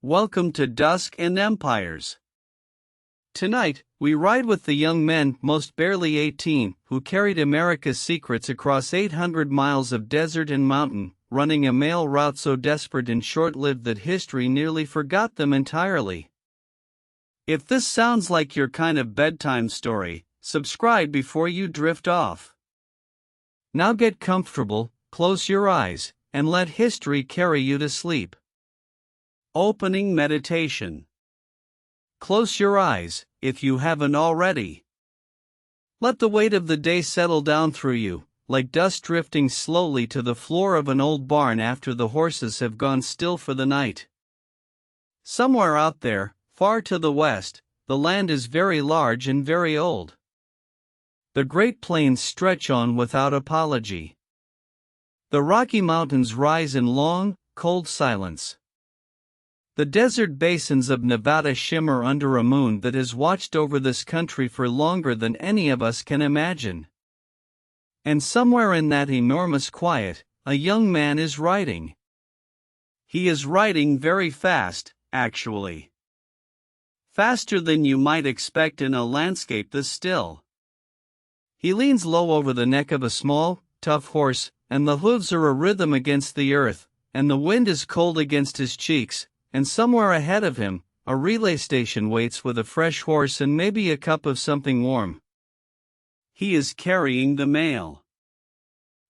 Welcome to Dusk and Empires. Tonight, we ride with the young men, most barely 18, who carried America's secrets across 800 miles of desert and mountain, running a mail route so desperate and short-lived that history nearly forgot them entirely. If this sounds like your kind of bedtime story, subscribe before you drift off. Now get comfortable, close your eyes, and let history carry you to sleep. Opening meditation. Close your eyes, if you haven't already. Let the weight of the day settle down through you, like dust drifting slowly to the floor of an old barn after the horses have gone still for the night. Somewhere out there, far to the west, the land is very large and very old. The Great Plains stretch on without apology. The Rocky Mountains rise in long, cold silence. The desert basins of Nevada shimmer under a moon that has watched over this country for longer than any of us can imagine. And somewhere in that enormous quiet, a young man is writing. He is writing very fast, actually. Faster than you might expect in a landscape this still. He leans low over the neck of a small, tough horse, and the hooves are a rhythm against the earth, and the wind is cold against his cheeks. And somewhere ahead of him, a relay station waits with a fresh horse and maybe a cup of something warm. He is carrying the mail.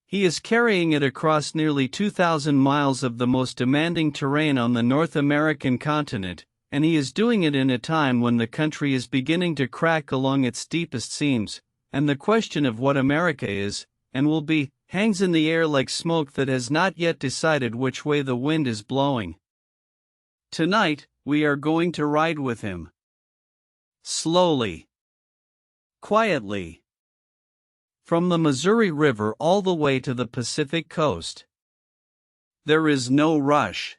He is carrying it across nearly 2,000 miles of the most demanding terrain on the North American continent, and he is doing it in a time when the country is beginning to crack along its deepest seams, and the question of what America is, and will be, hangs in the air like smoke that has not yet decided which way the wind is blowing. Tonight, we are going to ride with him. Slowly. Quietly. From the Missouri River all the way to the Pacific coast. There is no rush.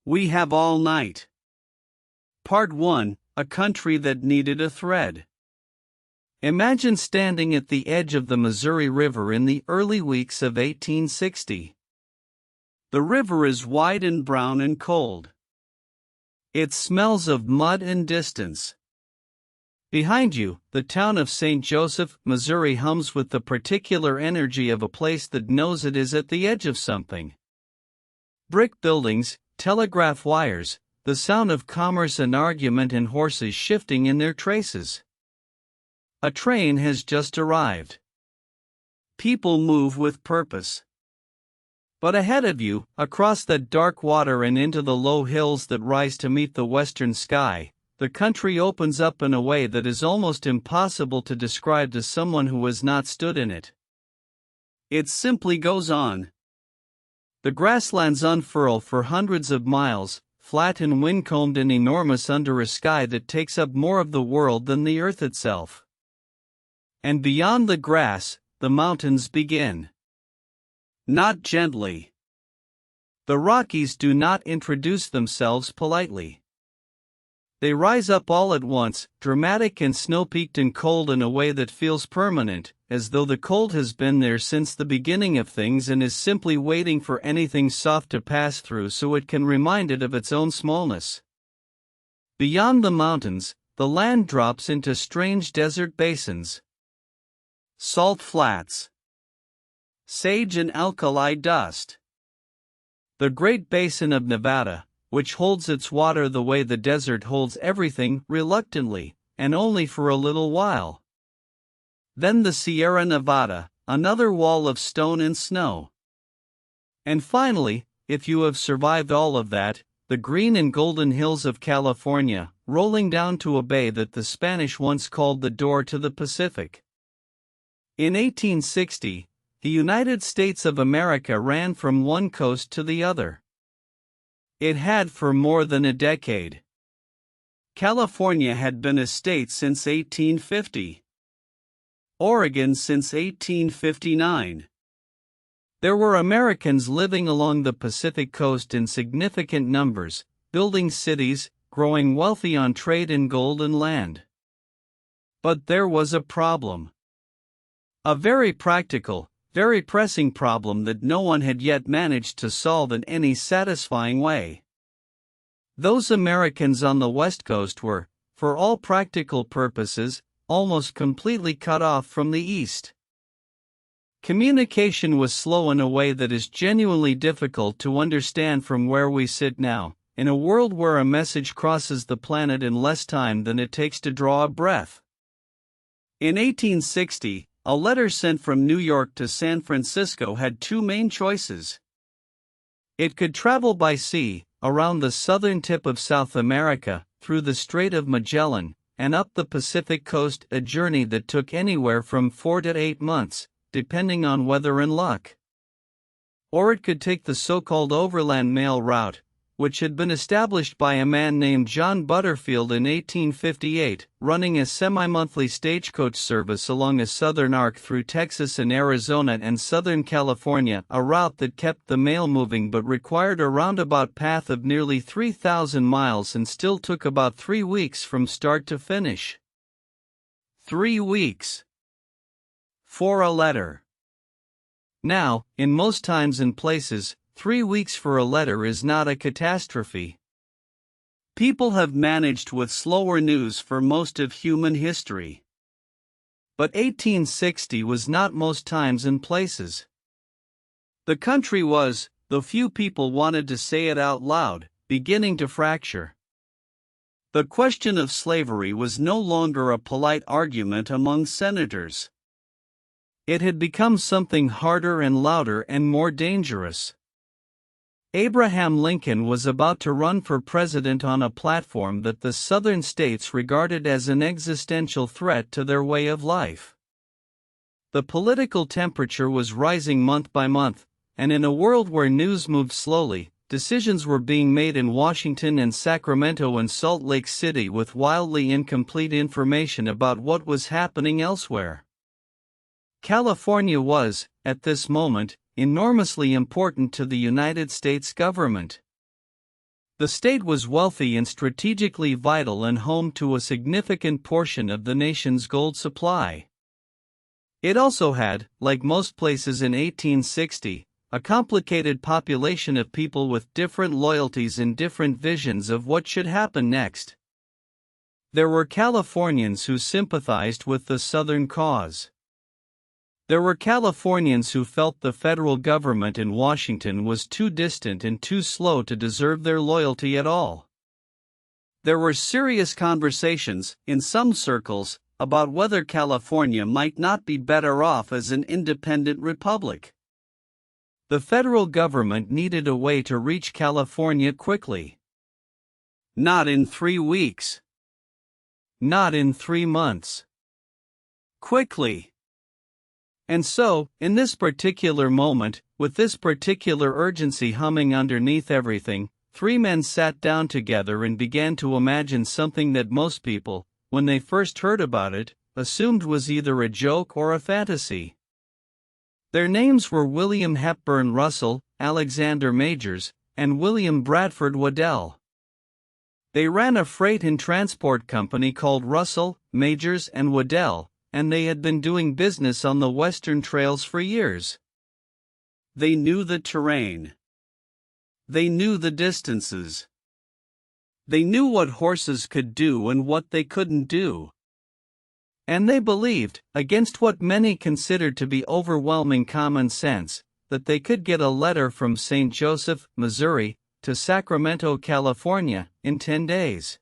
We have all night. Part 1, A Country That Needed a Thread. Imagine standing at the edge of the Missouri River in the early weeks of 1860. The river is wide and brown and cold. It smells of mud and distance. Behind you, the town of St. Joseph, Missouri hums with the particular energy of a place that knows it is at the edge of something. Brick buildings, telegraph wires, the sound of commerce and argument and horses shifting in their traces. A train has just arrived. People move with purpose. But ahead of you, across that dark water and into the low hills that rise to meet the western sky, the country opens up in a way that is almost impossible to describe to someone who has not stood in it. It simply goes on. The grasslands unfurl for hundreds of miles, flat and wind-combed and enormous under a sky that takes up more of the world than the earth itself. And beyond the grass, the mountains begin. Not gently. The Rockies do not introduce themselves politely. They rise up all at once, dramatic and snow-peaked and cold in a way that feels permanent, as though the cold has been there since the beginning of things and is simply waiting for anything soft to pass through so it can remind it of its own smallness. Beyond the mountains, the land drops into strange desert basins. Salt flats. Sage and alkali dust. The Great Basin of Nevada, which holds its water the way the desert holds everything, reluctantly, and only for a little while. Then the Sierra Nevada, another wall of stone and snow. And finally, if you have survived all of that, the green and golden hills of California, rolling down to a bay that the Spanish once called the door to the Pacific. In 1860, the United States of America ran from one coast to the other. It had for more than a decade. California had been a state since 1850. Oregon since 1859. There were Americans living along the Pacific coast in significant numbers, building cities, growing wealthy on trade in gold and land. But there was a problem. A very practical, very pressing problem that no one had yet managed to solve in any satisfying way. Those Americans on the West Coast were, for all practical purposes, almost completely cut off from the East. Communication was slow in a way that is genuinely difficult to understand from where we sit now, in a world where a message crosses the planet in less time than it takes to draw a breath. In 1860, a letter sent from New York to San Francisco had two main choices. It could travel by sea, around the southern tip of South America, through the Strait of Magellan, and up the Pacific coast, a journey that took anywhere from 4 to 8 months, depending on weather and luck. Or it could take the so-called overland mail route, which had been established by a man named John Butterfield in 1858, running a semi-monthly stagecoach service along a southern arc through Texas and Arizona and Southern California, a route that kept the mail moving but required a roundabout path of nearly 3,000 miles and still took about 3 weeks from start to finish. 3 weeks. For a letter. Now, in most times and places, 3 weeks for a letter is not a catastrophe. People have managed with slower news for most of human history. But 1860 was not most times and places. The country was, though few people wanted to say it out loud, beginning to fracture. The question of slavery was no longer a polite argument among senators. It had become something harder and louder and more dangerous. Abraham Lincoln was about to run for president on a platform that the Southern states regarded as an existential threat to their way of life. The political temperature was rising month by month, and in a world where news moved slowly, decisions were being made in Washington and Sacramento and Salt Lake City with wildly incomplete information about what was happening elsewhere. California was, at this moment, enormously important to the United States government. The state was wealthy and strategically vital and home to a significant portion of the nation's gold supply. It also had, like most places in 1860, a complicated population of people with different loyalties and different visions of what should happen next. There were Californians who sympathized with the Southern cause. There were Californians who felt the federal government in Washington was too distant and too slow to deserve their loyalty at all. There were serious conversations, in some circles, about whether California might not be better off as an independent republic. The federal government needed a way to reach California quickly. Not in 3 weeks. Not in 3 months. Quickly. And so, in this particular moment, with this particular urgency humming underneath everything, 3 men sat down together and began to imagine something that most people, when they first heard about it, assumed was either a joke or a fantasy. Their names were William Hepburn Russell, Alexander Majors, and William Bradford Waddell. They ran a freight and transport company called Russell, Majors and Waddell, and they had been doing business on the western trails for years. They knew the terrain. They knew the distances. They knew what horses could do and what they couldn't do. And they believed, against what many considered to be overwhelming common sense, that they could get a letter from St. Joseph, Missouri, to Sacramento, California, in 10 days.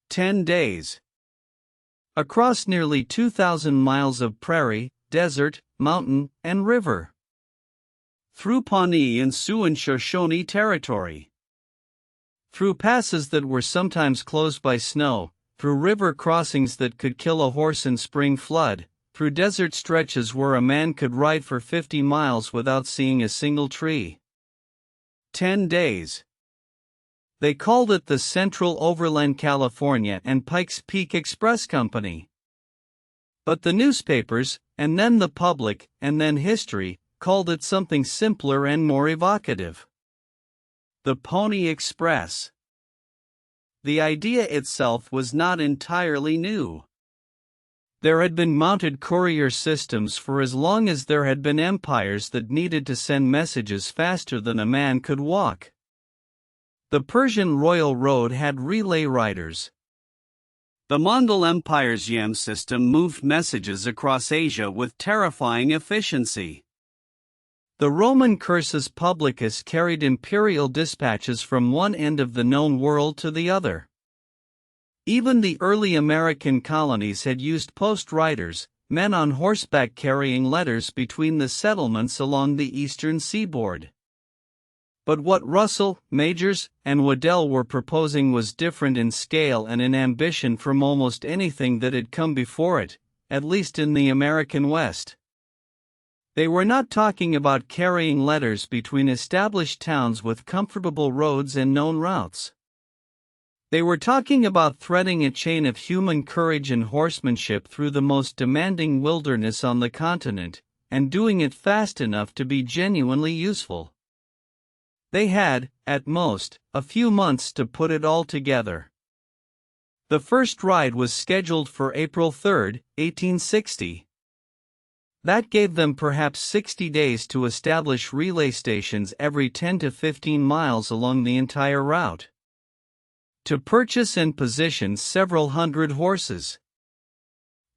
10 days. Across nearly 2,000 miles of prairie, desert, mountain, and river. Through Pawnee and Sioux and Shoshone territory. Through passes that were sometimes closed by snow, through river crossings that could kill a horse in spring flood, through desert stretches where a man could ride for 50 miles without seeing a single tree. 10 days. They called it the Central Overland California and Pikes Peak Express Company. But the newspapers, and then the public, and then history, called it something simpler and more evocative. The Pony Express. The idea itself was not entirely new. There had been mounted courier systems for as long as there had been empires that needed to send messages faster than a man could walk. The Persian royal road had relay riders. The Mongol Empire's YAM system moved messages across Asia with terrifying efficiency. The Roman cursus publicus carried imperial dispatches from one end of the known world to the other. Even the early American colonies had used post riders, men on horseback carrying letters between the settlements along the eastern seaboard. But what Russell, Majors, and Waddell were proposing was different in scale and in ambition from almost anything that had come before it, at least in the American West. They were not talking about carrying letters between established towns with comfortable roads and known routes. They were talking about threading a chain of human courage and horsemanship through the most demanding wilderness on the continent, and doing it fast enough to be genuinely useful. They had, at most, a few months to put it all together. The first ride was scheduled for April 3, 1860. That gave them perhaps 60 days to establish relay stations every 10 to 15 miles along the entire route. To purchase and position several hundred horses.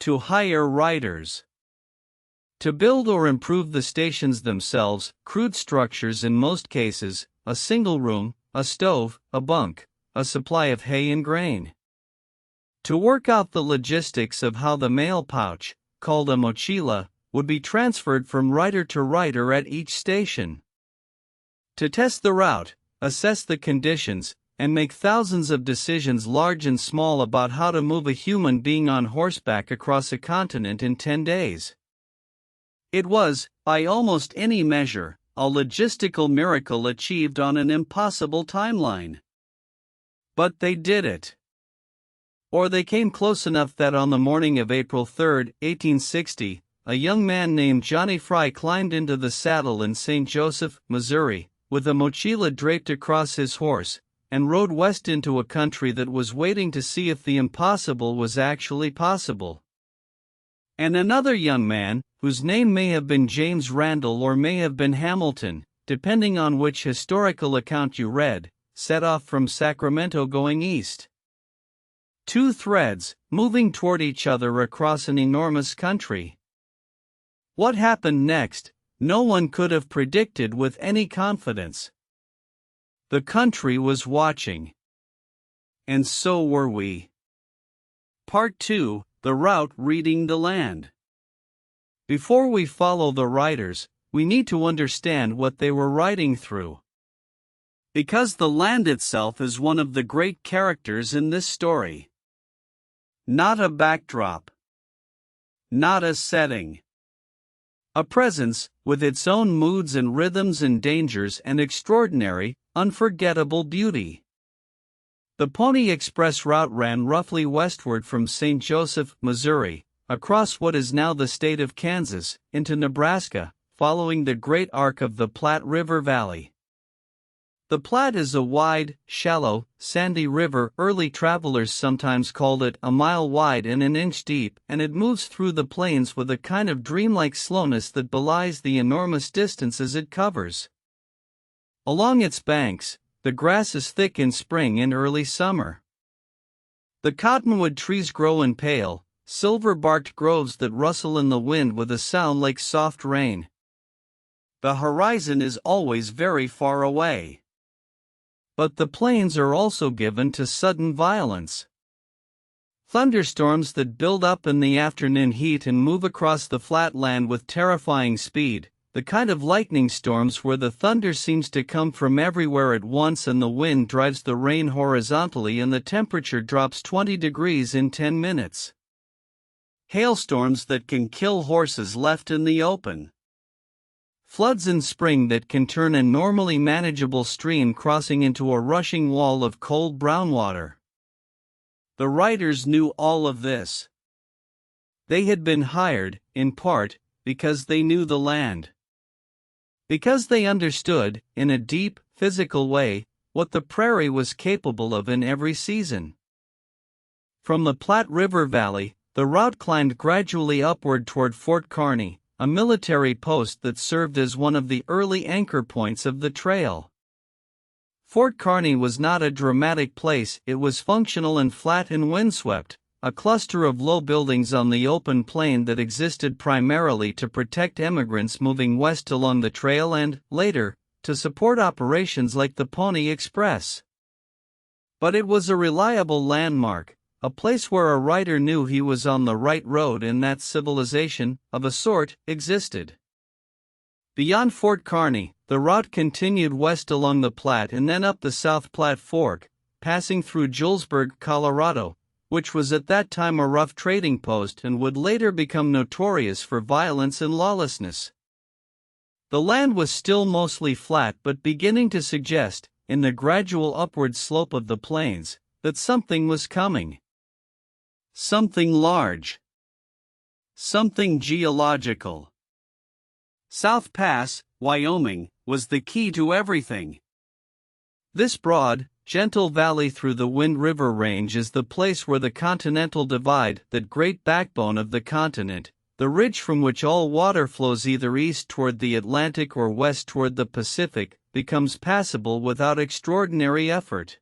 To hire riders. To build or improve the stations themselves, crude structures in most cases, a single room, a stove, a bunk, a supply of hay and grain. To work out the logistics of how the mail pouch, called a mochila, would be transferred from rider to rider at each station. To test the route, assess the conditions, and make thousands of decisions large and small about how to move a human being on horseback across a continent in 10 days. It was, by almost any measure, a logistical miracle achieved on an impossible timeline. But they did it. Or they came close enough that on the morning of April 3, 1860, a young man named Johnny Fry climbed into the saddle in St. Joseph, Missouri, with a mochila draped across his horse, and rode west into a country that was waiting to see if the impossible was actually possible. And another young man, whose name may have been James Randall or may have been Hamilton, depending on which historical account you read, set off from Sacramento going east. Two threads, moving toward each other across an enormous country. What happened next, no one could have predicted with any confidence. The country was watching. And so were we. Part 2, The Route Reading the Land. Before we follow the riders, we need to understand what they were riding through. Because the land itself is one of the great characters in this story. Not a backdrop. Not a setting. A presence, with its own moods and rhythms and dangers and extraordinary, unforgettable beauty. The Pony Express route ran roughly westward from St. Joseph, Missouri, across what is now the state of Kansas, into Nebraska, following the great arc of the Platte River Valley. The Platte is a wide, shallow, sandy river. Early travelers sometimes called it a mile wide and an inch deep, and it moves through the plains with a kind of dreamlike slowness that belies the enormous distances it covers. Along its banks, the grass is thick in spring and early summer. The cottonwood trees grow in pale, silver-barked groves that rustle in the wind with a sound like soft rain. The horizon is always very far away. But the plains are also given to sudden violence. Thunderstorms that build up in the afternoon heat and move across the flat land with terrifying speed, the kind of lightning storms where the thunder seems to come from everywhere at once and the wind drives the rain horizontally and the temperature drops 20 degrees in 10 minutes. Hailstorms that can kill horses left in the open. Floods in spring that can turn a normally manageable stream crossing into a rushing wall of cold brown water. The riders knew all of this. They had been hired, in part, because they knew the land. Because they understood, in a deep, physical way, what the prairie was capable of in every season. From the Platte River Valley, the route climbed gradually upward toward Fort Kearny, a military post that served as one of the early anchor points of the trail. Fort Kearny was not a dramatic place, it was functional and flat and windswept, a cluster of low buildings on the open plain that existed primarily to protect immigrants moving west along the trail and, later, to support operations like the Pony Express. But it was a reliable landmark, a place where a writer knew he was on the right road and that civilization, of a sort, existed. Beyond Fort Kearny, the route continued west along the Platte and then up the South Platte Fork, passing through Julesburg, Colorado, which was at that time a rough trading post and would later become notorious for violence and lawlessness. The land was still mostly flat but beginning to suggest, in the gradual upward slope of the plains, that something was coming. Something large. Something geological. South Pass, Wyoming, was the key to everything. This broad, gentle valley through the Wind River Range is the place where the Continental Divide, that great backbone of the continent, the ridge from which all water flows either east toward the Atlantic or west toward the Pacific, becomes passable without extraordinary effort.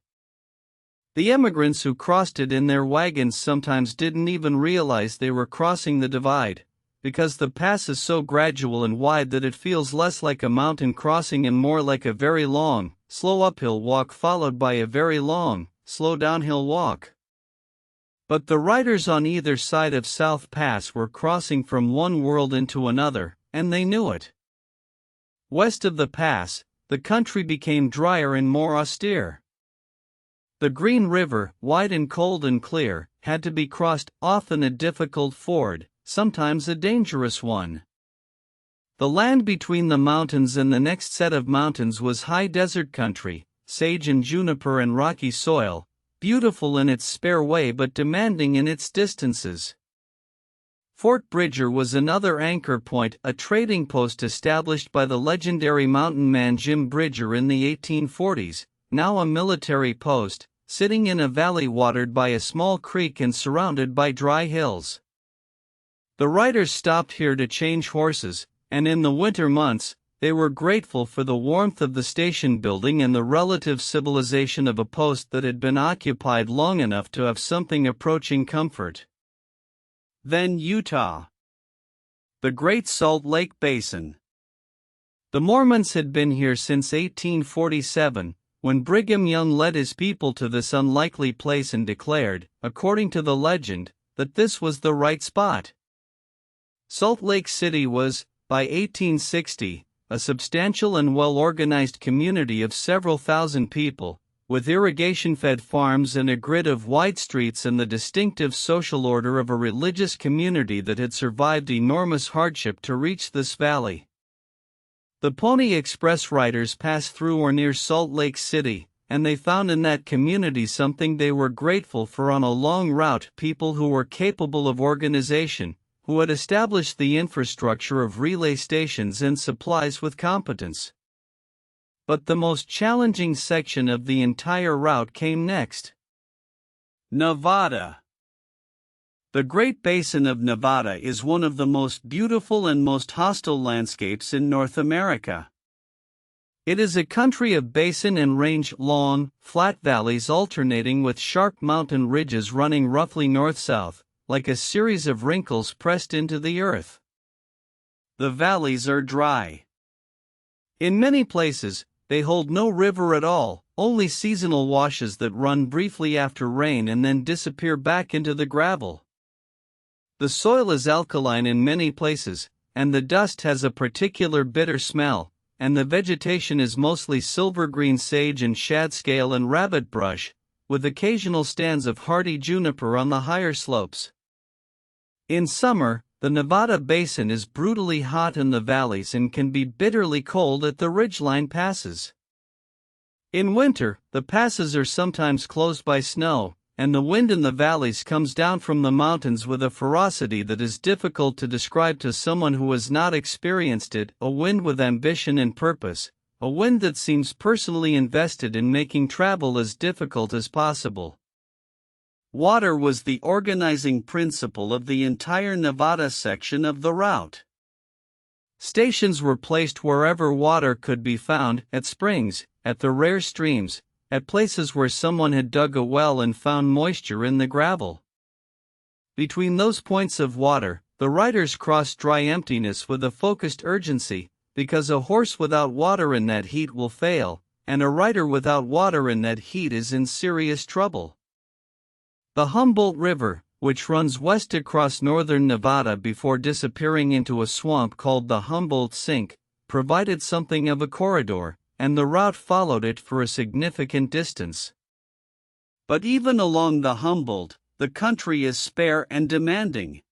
The immigrants who crossed it in their wagons sometimes didn't even realize they were crossing the divide, because the pass is so gradual and wide that it feels less like a mountain crossing and more like a very long, slow uphill walk followed by a very long, slow downhill walk. But the riders on either side of South Pass were crossing from one world into another, and they knew it. West of the pass, the country became drier and more austere. The Green River, wide and cold and clear, had to be crossed, often a difficult ford, sometimes a dangerous one. The land between the mountains and the next set of mountains was high desert country, sage and juniper and rocky soil, beautiful in its spare way but demanding in its distances. Fort Bridger was another anchor point, a trading post established by the legendary mountain man Jim Bridger in the 1840s, now a military post, sitting in a valley watered by a small creek and surrounded by dry hills. The riders stopped here to change horses, and in the winter months, they were grateful for the warmth of the station building and the relative civilization of a post that had been occupied long enough to have something approaching comfort. Then Utah. The Great Salt Lake Basin. The Mormons had been here since 1847, when Brigham Young led his people to this unlikely place and declared, according to the legend, that this was the right spot. Salt Lake City was, by 1860, a substantial and well-organized community of several thousand people, with irrigation-fed farms and a grid of wide streets and the distinctive social order of a religious community that had survived enormous hardship to reach this valley. The Pony Express riders passed through or near Salt Lake City, and they found in that community something they were grateful for on a long route: people who were capable of organization, who had established the infrastructure of relay stations and supplies with competence. But the most challenging section of the entire route came next. Nevada. The Great Basin of Nevada is one of the most beautiful and most hostile landscapes in North America. It is a country of basin and range, long, flat valleys alternating with sharp mountain ridges running roughly north-south, like a series of wrinkles pressed into the earth. The valleys are dry. In many places, they hold no river at all, only seasonal washes that run briefly after rain and then disappear back into the gravel. The soil is alkaline in many places, and the dust has a particular bitter smell, and the vegetation is mostly silver-green sage and shadscale and rabbit brush, with occasional stands of hardy juniper on the higher slopes. In summer, the Nevada Basin is brutally hot in the valleys and can be bitterly cold at the ridgeline passes. In winter, the passes are sometimes closed by snow, and the wind in the valleys comes down from the mountains with a ferocity that is difficult to describe to someone who has not experienced it, a wind with ambition and purpose, a wind that seems personally invested in making travel as difficult as possible. Water was the organizing principle of the entire Nevada section of the route. Stations were placed wherever water could be found, at springs, at the rare streams, at places where someone had dug a well and found moisture in the gravel. Between those points of water, the riders crossed dry emptiness with a focused urgency, because a horse without water in that heat will fail, and a rider without water in that heat is in serious trouble. The Humboldt River, which runs west across northern Nevada before disappearing into a swamp called the Humboldt Sink, provided something of a corridor, and the route followed it for a significant distance. But even along the Humboldt, the country is spare and demanding.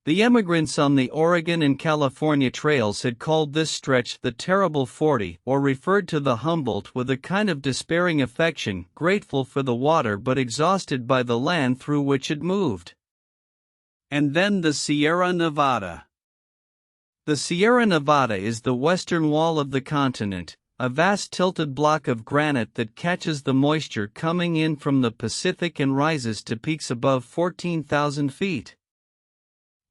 The emigrants on the Oregon and California trails had called this stretch the Terrible 40, or referred to the Humboldt with a kind of despairing affection, grateful for the water but exhausted by the land through which it moved. And then the Sierra Nevada. The Sierra Nevada is the western wall of the continent, a vast tilted block of granite that catches the moisture coming in from the Pacific and rises to peaks above 14,000 feet.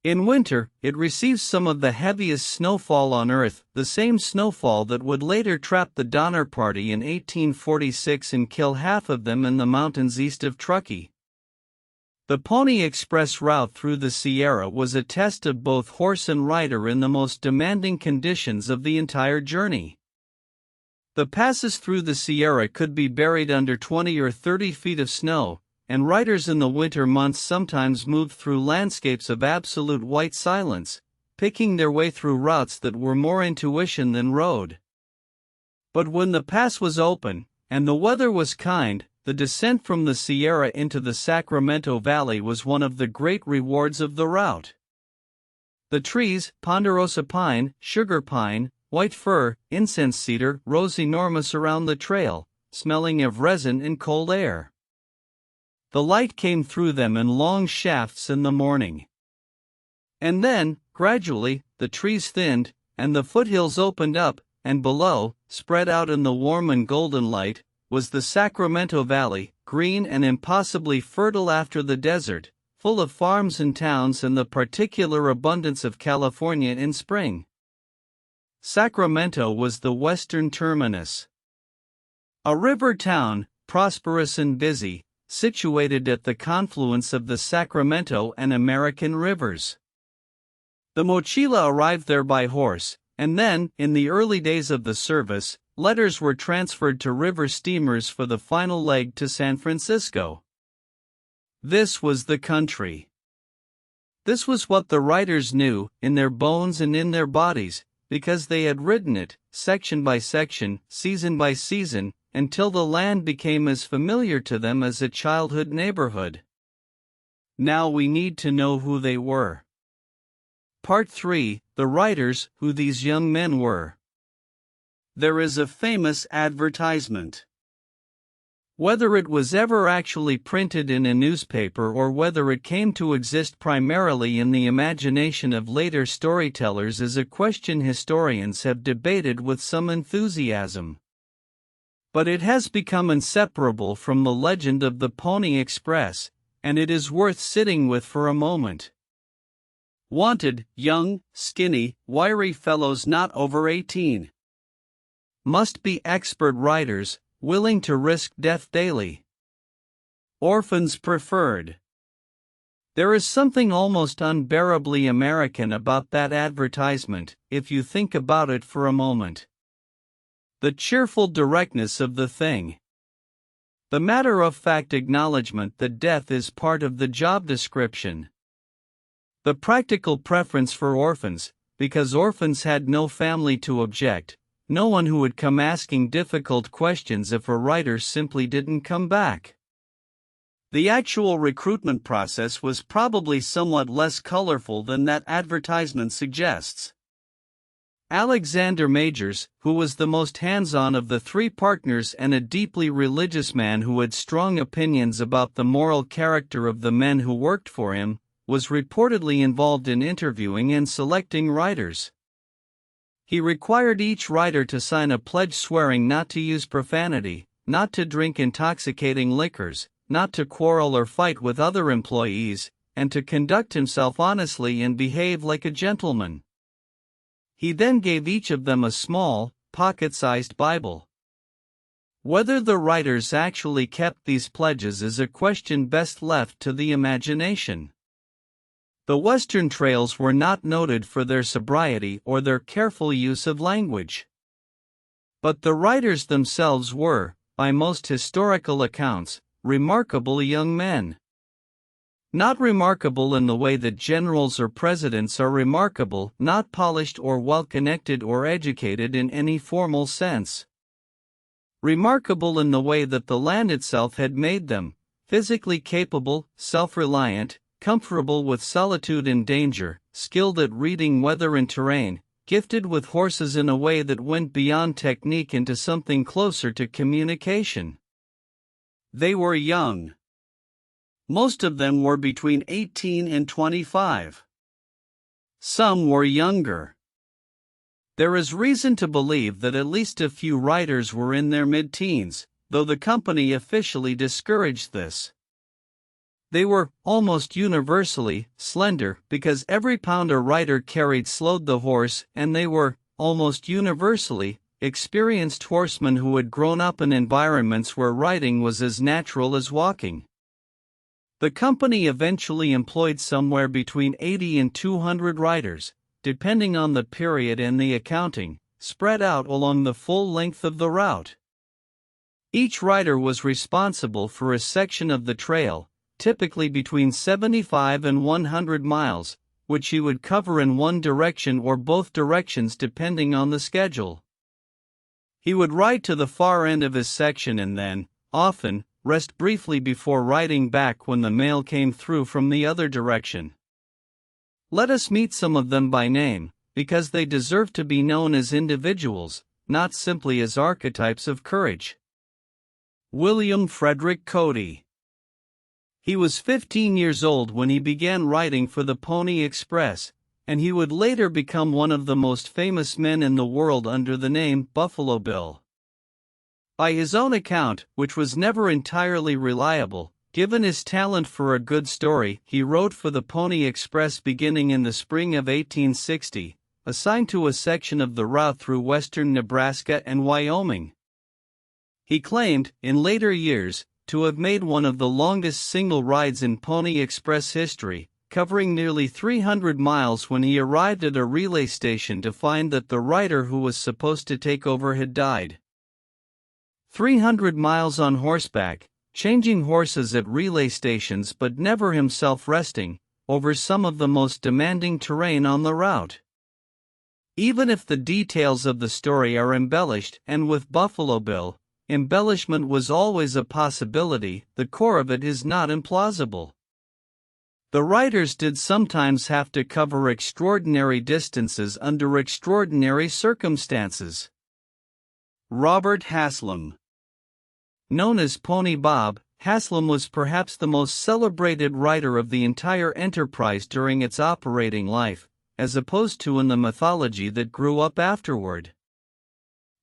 In winter, it receives some of the heaviest snowfall on Earth, the same snowfall that would later trap the Donner Party in 1846 and kill half of them in the mountains east of Truckee. The Pony Express route through the Sierra was a test of both horse and rider in the most demanding conditions of the entire journey. The passes through the Sierra could be buried under 20 or 30 feet of snow, and riders in the winter months sometimes moved through landscapes of absolute white silence, picking their way through routes that were more intuition than road. But when the pass was open, and the weather was kind, the descent from the Sierra into the Sacramento Valley was one of the great rewards of the route. The trees, ponderosa pine, sugar pine, white fir, incense cedar, rose enormous around the trail, smelling of resin and cold air. The light came through them in long shafts in the morning. And then, gradually, the trees thinned, and the foothills opened up, and below, spread out in the warm and golden light, was the Sacramento Valley, green and impossibly fertile after the desert, full of farms and towns and the particular abundance of California in spring. Sacramento was the western terminus. A river town, prosperous and busy, situated at the confluence of the Sacramento and American rivers. The mochila arrived there by horse, and then, in the early days of the service, letters were transferred to river steamers for the final leg to San Francisco. This was the country. This was what the riders knew, in their bones and in their bodies, because they had ridden it, section by section, season by season, until the land became as familiar to them as a childhood neighborhood. Now we need to know who they were. Part 3, The Riders, Who These Young Men Were. There is a famous advertisement. Whether it was ever actually printed in a newspaper or whether it came to exist primarily in the imagination of later storytellers is a question historians have debated with some enthusiasm. But it has become inseparable from the legend of the Pony Express, and it is worth sitting with for a moment. Wanted, young, skinny, wiry fellows not over 18. Must be expert riders, willing to risk death daily. Orphans preferred. There is something almost unbearably American about that advertisement, if you think about it for a moment. The cheerful directness of the thing. The matter-of-fact acknowledgement that death is part of the job description. The practical preference for orphans, because orphans had no family to object, no one who would come asking difficult questions if a writer simply didn't come back. The actual recruitment process was probably somewhat less colorful than that advertisement suggests. Alexander Majors, who was the most hands-on of the three partners and a deeply religious man who had strong opinions about the moral character of the men who worked for him, was reportedly involved in interviewing and selecting writers. He required each writer to sign a pledge swearing not to use profanity, not to drink intoxicating liquors, not to quarrel or fight with other employees, and to conduct himself honestly and behave like a gentleman. He then gave each of them a small, pocket-sized Bible. Whether the writers actually kept these pledges is a question best left to the imagination. The Western trails were not noted for their sobriety or their careful use of language. But the writers themselves were, by most historical accounts, remarkable young men. Not remarkable in the way that generals or presidents are remarkable, not polished or well-connected or educated in any formal sense. Remarkable in the way that the land itself had made them, physically capable, self-reliant, comfortable with solitude and danger, skilled at reading weather and terrain, gifted with horses in a way that went beyond technique into something closer to communication. They were young. Most of them were between 18 and 25. Some were younger. There is reason to believe that at least a few writers were in their mid-teens, though the company officially discouraged this. They were, almost universally, slender because every pound a writer carried slowed the horse, and they were, almost universally, experienced horsemen who had grown up in environments where riding was as natural as walking. The company eventually employed somewhere between 80 and 200 riders, depending on the period and the accounting, spread out along the full length of the route. Each rider was responsible for a section of the trail, typically between 75 and 100 miles, which he would cover in one direction or both directions depending on the schedule. He would ride to the far end of his section and then, often, rest briefly before riding back when the mail came through from the other direction. Let us meet some of them by name, because they deserve to be known as individuals, not simply as archetypes of courage. William Frederick Cody. He was 15 years old when he began writing for the Pony Express, and he would later become one of the most famous men in the world under the name Buffalo Bill. By his own account, which was never entirely reliable, given his talent for a good story, he wrote for the Pony Express beginning in the spring of 1860, assigned to a section of the route through western Nebraska and Wyoming. He claimed, in later years, to have made one of the longest single rides in Pony Express history, covering nearly 300 miles when he arrived at a relay station to find that the rider who was supposed to take over had died. 300 miles on horseback, changing horses at relay stations but never himself resting, over some of the most demanding terrain on the route. Even if the details of the story are embellished, and with Buffalo Bill, embellishment was always a possibility, the core of it is not implausible. The writers did sometimes have to cover extraordinary distances under extraordinary circumstances. Robert Haslam. Known as Pony Bob, Haslam was perhaps the most celebrated writer of the entire enterprise during its operating life, as opposed to in the mythology that grew up afterward.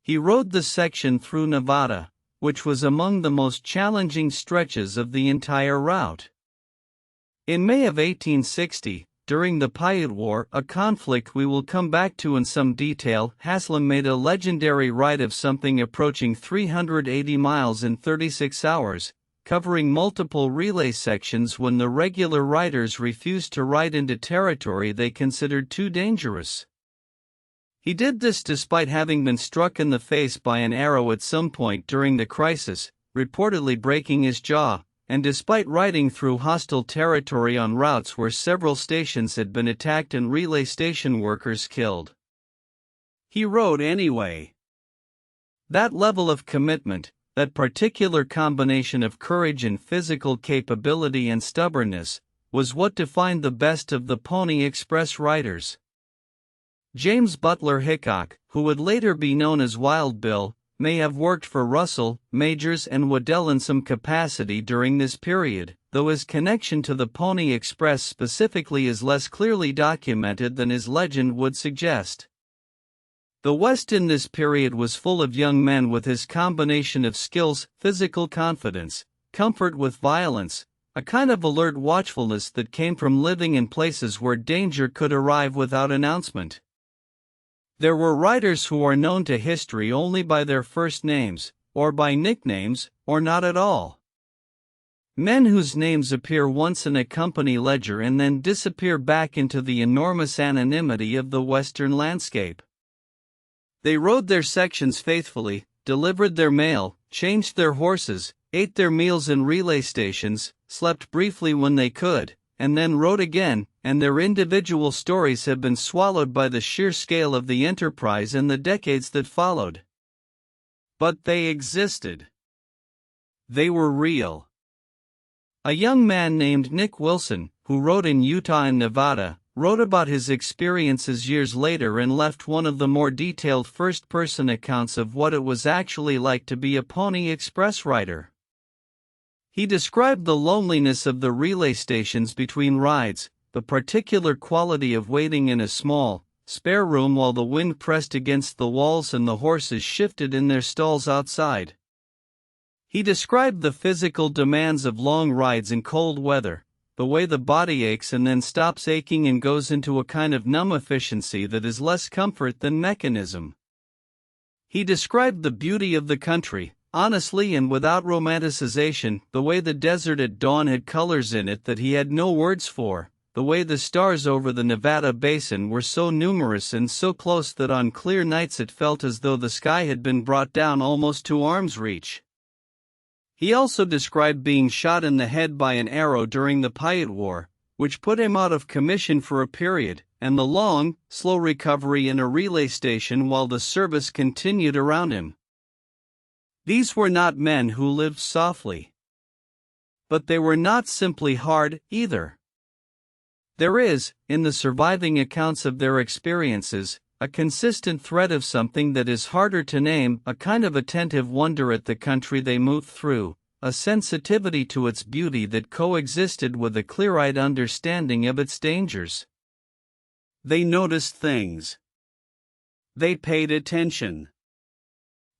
He rode the section through Nevada, which was among the most challenging stretches of the entire route. In May of 1860, during the Paiute War, a conflict we will come back to in some detail, Haslam made a legendary ride of something approaching 380 miles in 36 hours, covering multiple relay sections when the regular riders refused to ride into territory they considered too dangerous. He did this despite having been struck in the face by an arrow at some point during the crisis, reportedly breaking his jaw, and despite riding through hostile territory on routes where several stations had been attacked and relay station workers killed. He rode anyway. That level of commitment, that particular combination of courage and physical capability and stubbornness, was what defined the best of the Pony Express riders. James Butler Hickok, who would later be known as Wild Bill, may have worked for Russell, Majors and Waddell in some capacity during this period, though his connection to the Pony Express specifically is less clearly documented than his legend would suggest. The West in this period was full of young men with his combination of skills, physical confidence, comfort with violence, a kind of alert watchfulness that came from living in places where danger could arrive without announcement. There were writers who are known to history only by their first names, or by nicknames, or not at all. Men whose names appear once in a company ledger and then disappear back into the enormous anonymity of the Western landscape. They rode their sections faithfully, delivered their mail, changed their horses, ate their meals in relay stations, slept briefly when they could, and then rode again, and their individual stories have been swallowed by the sheer scale of the enterprise in the decades that followed. But they existed. They were real. A young man named Nick Wilson, who rode in Utah and Nevada, wrote about his experiences years later and left one of the more detailed first-person accounts of what it was actually like to be a Pony Express rider. He described the loneliness of the relay stations between rides, the particular quality of waiting in a small, spare room while the wind pressed against the walls and the horses shifted in their stalls outside. He described the physical demands of long rides in cold weather, the way the body aches and then stops aching and goes into a kind of numb efficiency that is less comfort than mechanism. He described the beauty of the country, honestly and without romanticization, the way the desert at dawn had colors in it that he had no words for, the way the stars over the Nevada basin were so numerous and so close that on clear nights it felt as though the sky had been brought down almost to arm's reach. He also described being shot in the head by an arrow during the Paiute War, which put him out of commission for a period, and the long, slow recovery in a relay station while the service continued around him. These were not men who lived softly. But they were not simply hard, either. There is, in the surviving accounts of their experiences, a consistent thread of something that is harder to name, a kind of attentive wonder at the country they moved through, a sensitivity to its beauty that coexisted with a clear-eyed understanding of its dangers. They noticed things. They paid attention.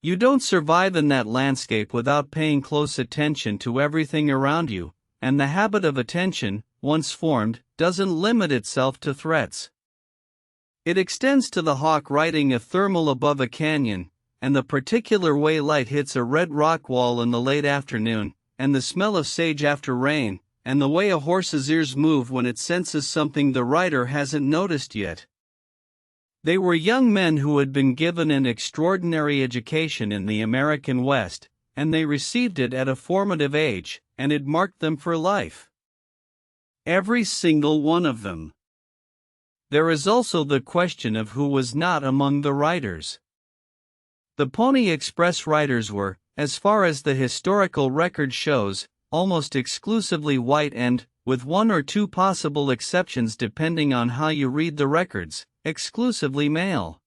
You don't survive in that landscape without paying close attention to everything around you, and the habit of attention, once formed, doesn't limit itself to threats. It extends to the hawk riding a thermal above a canyon, and the particular way light hits a red rock wall in the late afternoon, and the smell of sage after rain, and the way a horse's ears move when it senses something the rider hasn't noticed yet. They were young men who had been given an extraordinary education in the American West, and they received it at a formative age, and it marked them for life. Every single one of them. There is also the question of who was not among the riders. The Pony Express riders were, as far as the historical record shows, almost exclusively white and, with one or two possible exceptions depending on how you read the records, exclusively male.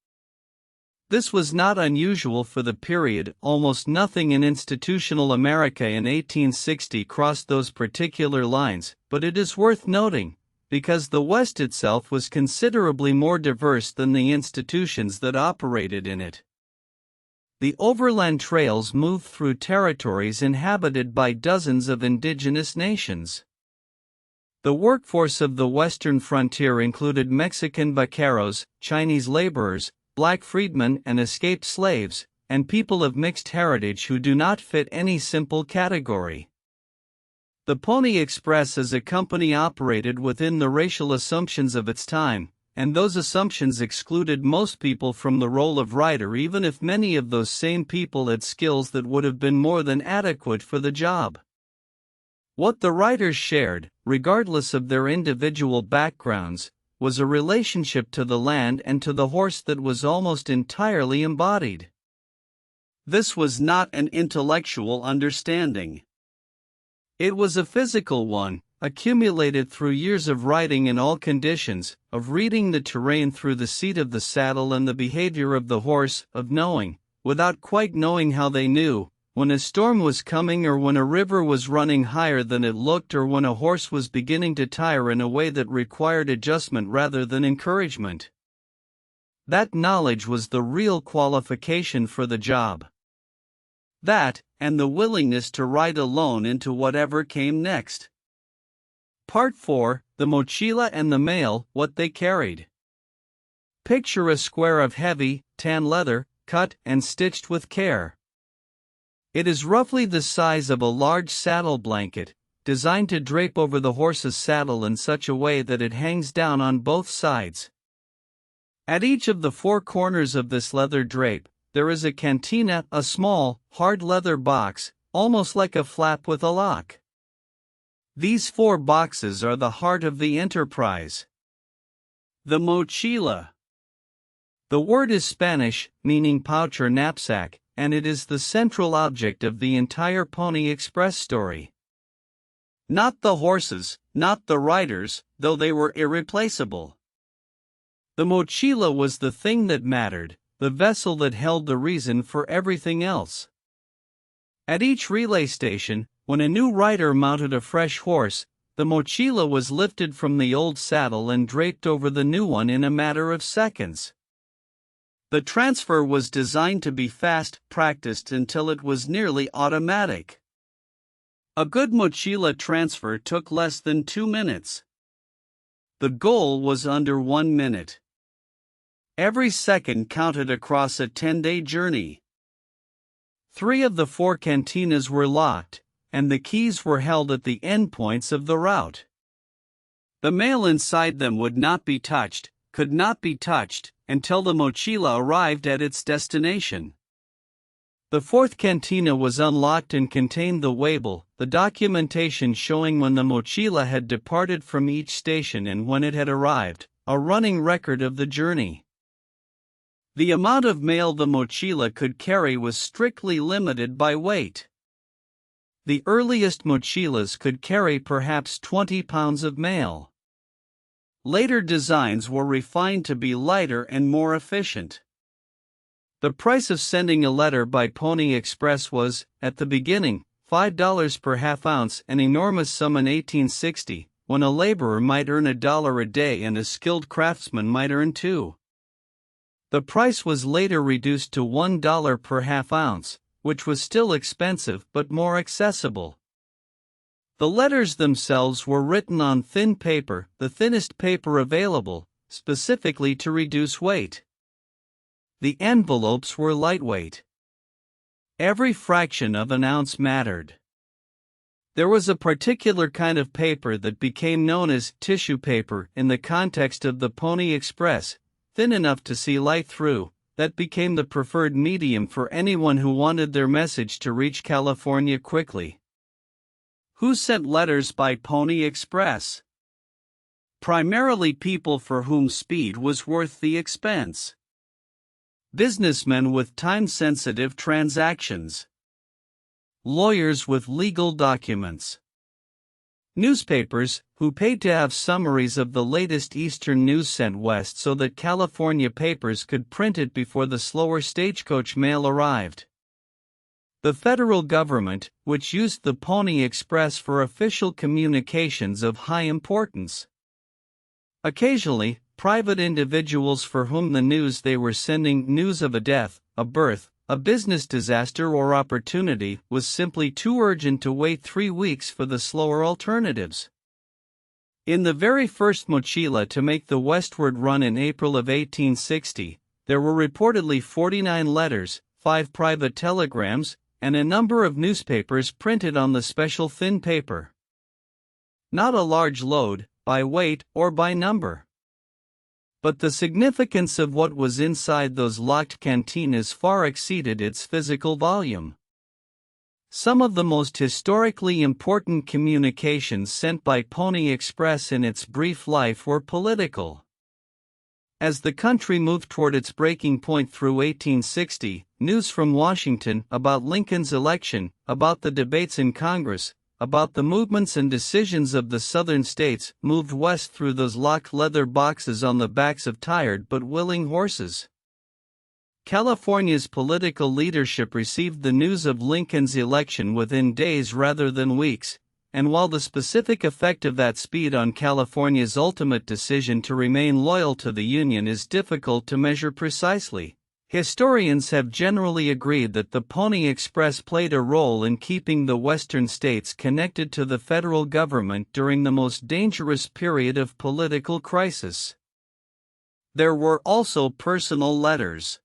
This was not unusual for the period. Almost nothing in institutional America in 1860 crossed those particular lines, but it is worth noting, because the West itself was considerably more diverse than the institutions that operated in it. The overland trails moved through territories inhabited by dozens of indigenous nations. The workforce of the western frontier included Mexican vaqueros, Chinese laborers, black freedmen and escaped slaves, and people of mixed heritage who do not fit any simple category. The Pony Express as a company operated within the racial assumptions of its time, and those assumptions excluded most people from the role of rider even if many of those same people had skills that would have been more than adequate for the job. What the riders shared, regardless of their individual backgrounds, was a relationship to the land and to the horse that was almost entirely embodied. This was not an intellectual understanding. It was a physical one, accumulated through years of riding in all conditions, of reading the terrain through the seat of the saddle and the behavior of the horse, of knowing, without quite knowing how they knew, when a storm was coming or when a river was running higher than it looked or when a horse was beginning to tire in a way that required adjustment rather than encouragement. That knowledge was the real qualification for the job. That, and the willingness to ride alone into whatever came next. Part 4, the mochila and the mail, what they carried. Picture a square of heavy, tan leather, cut and stitched with care. It is roughly the size of a large saddle blanket, designed to drape over the horse's saddle in such a way that it hangs down on both sides. At each of the four corners of this leather drape, there is a cantina, a small, hard leather box, almost like a flap with a lock. These four boxes are the heart of the enterprise. The mochila. The word is Spanish, meaning pouch or knapsack, and it is the central object of the entire Pony Express story. Not the horses, not the riders, though they were irreplaceable. The mochila was the thing that mattered, the vessel that held the reason for everything else. At each relay station, when a new rider mounted a fresh horse, the mochila was lifted from the old saddle and draped over the new one in a matter of seconds. The transfer was designed to be fast, practiced until it was nearly automatic. A good mochila transfer took less than 2 minutes. The goal was under 1 minute. Every second counted across a 10-day journey. 3 of the 4 cantinas were locked, and the keys were held at the endpoints of the route. The mail inside them would not be touched, could not be touched, until the mochila arrived at its destination. The 4th cantina was unlocked and contained the waybill, the documentation showing when the mochila had departed from each station and when it had arrived, a running record of the journey. The amount of mail the mochila could carry was strictly limited by weight. The earliest mochilas could carry perhaps 20 pounds of mail. Later designs were refined to be lighter and more efficient. The price of sending a letter by Pony Express was, at the beginning, $5 per half ounce, an enormous sum in 1860, when a laborer might earn $1 a day and a skilled craftsman might earn $2. The price was later reduced to $1 per half ounce, which was still expensive but more accessible. The letters themselves were written on thin paper, the thinnest paper available, specifically to reduce weight. The envelopes were lightweight. Every fraction of an ounce mattered. There was a particular kind of paper that became known as tissue paper in the context of the Pony Express, thin enough to see light through, that became the preferred medium for anyone who wanted their message to reach California quickly. Who sent letters by Pony Express? Primarily people for whom speed was worth the expense. Businessmen with time-sensitive transactions. Lawyers with legal documents. Newspapers, who paid to have summaries of the latest Eastern news sent west so that California papers could print it before the slower stagecoach mail arrived. The federal government, which used the Pony Express for official communications of high importance. Occasionally, private individuals for whom the news they were sending, news of a death, a birth, a business disaster or opportunity, was simply too urgent to wait 3 weeks for the slower alternatives. In the very first mochila to make the westward run in April of 1860, there were reportedly 49 letters, 5 private telegrams, and a number of newspapers printed on the special thin paper. Not a large load, by weight or by number. But the significance of what was inside those locked cantinas far exceeded its physical volume. Some of the most historically important communications sent by Pony Express in its brief life were political. As the country moved toward its breaking point through 1860, news from Washington about Lincoln's election, about the debates in Congress, about the movements and decisions of the southern states, moved west through those locked leather boxes on the backs of tired but willing horses. California's political leadership received the news of Lincoln's election within days rather than weeks, and while the specific effect of that speed on California's ultimate decision to remain loyal to the Union is difficult to measure precisely, historians have generally agreed that the Pony Express played a role in keeping the western states connected to the federal government during the most dangerous period of political crisis. There were also personal letters.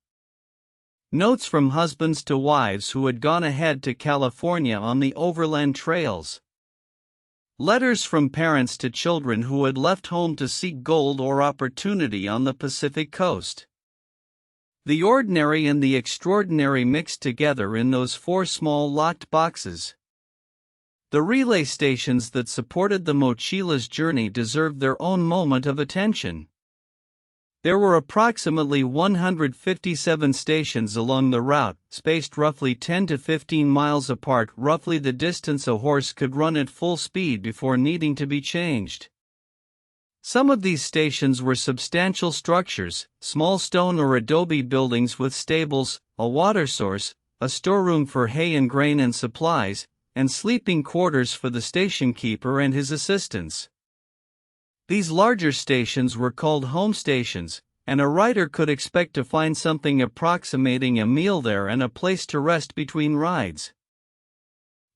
Notes from husbands to wives who had gone ahead to California on the overland trails. Letters from parents to children who had left home to seek gold or opportunity on the Pacific coast. The ordinary and the extraordinary mixed together in those 4 small locked boxes. The relay stations that supported the Mochila's journey deserved their own moment of attention. There were approximately 157 stations along the route, spaced roughly 10 to 15 miles apart, roughly the distance a horse could run at full speed before needing to be changed. Some of these stations were substantial structures, small stone or adobe buildings with stables, a water source, a storeroom for hay and grain and supplies, and sleeping quarters for the station keeper and his assistants. These larger stations were called home stations, and a rider could expect to find something approximating a meal there and a place to rest between rides.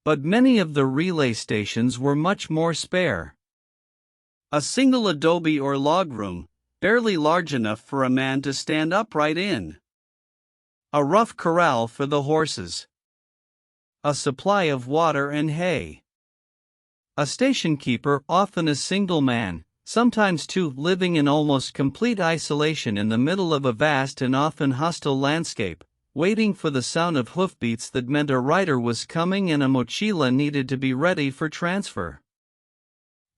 But many of the relay stations were much more spare. A single adobe or log room, barely large enough for a man to stand upright in. A rough corral for the horses. A supply of water and hay. A station keeper, often a single man, sometimes 2, living in almost complete isolation in the middle of a vast and often hostile landscape, waiting for the sound of hoofbeats that meant a rider was coming and a mochila needed to be ready for transfer.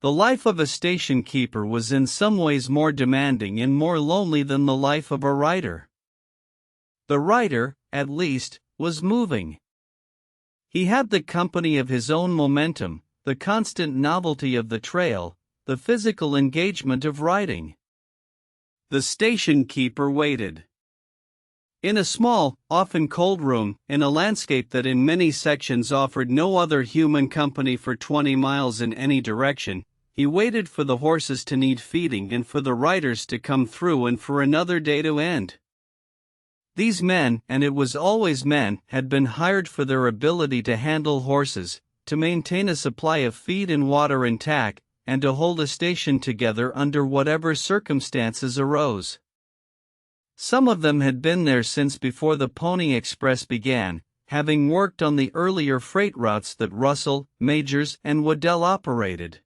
The life of a station keeper was in some ways more demanding and more lonely than the life of a rider. The rider, at least, was moving. He had the company of his own momentum, the constant novelty of the trail, the physical engagement of riding. The station keeper waited. In a small, often cold room, in a landscape that in many sections offered no other human company for 20 miles in any direction, he waited for the horses to need feeding and for the riders to come through and for another day to end. These men, and it was always men, had been hired for their ability to handle horses, to maintain a supply of feed and water intact, and to hold a station together under whatever circumstances arose. Some of them had been there since before the Pony Express began, having worked on the earlier freight routes that Russell, Majors, and Waddell operated.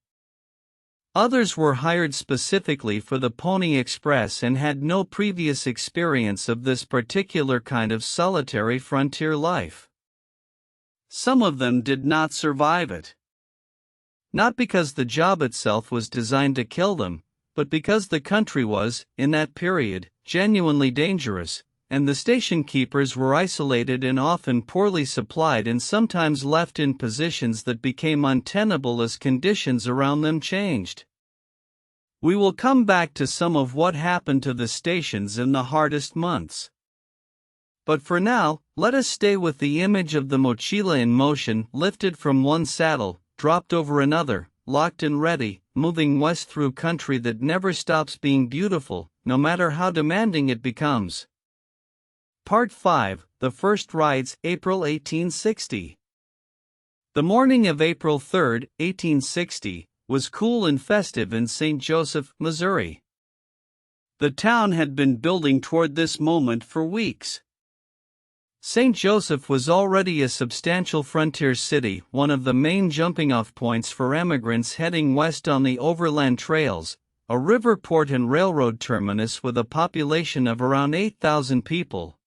Others were hired specifically for the Pony Express and had no previous experience of this particular kind of solitary frontier life. Some of them did not survive it. Not because the job itself was designed to kill them, but because the country was, in that period, genuinely dangerous, and the station keepers were isolated and often poorly supplied and sometimes left in positions that became untenable as conditions around them changed. We will come back to some of what happened to the stations in the hardest months. But for now, let us stay with the image of the mochila in motion, lifted from one saddle, dropped over another, locked and ready, moving west through country that never stops being beautiful, no matter how demanding it becomes. Part 5, The First Rides, April 1860. The morning of April 3, 1860, was cool and festive in St. Joseph, Missouri. The town had been building toward this moment for weeks. St. Joseph was already a substantial frontier city, one of the main jumping-off points for emigrants heading west on the overland trails, a river port and railroad terminus with a population of around 8,000 people.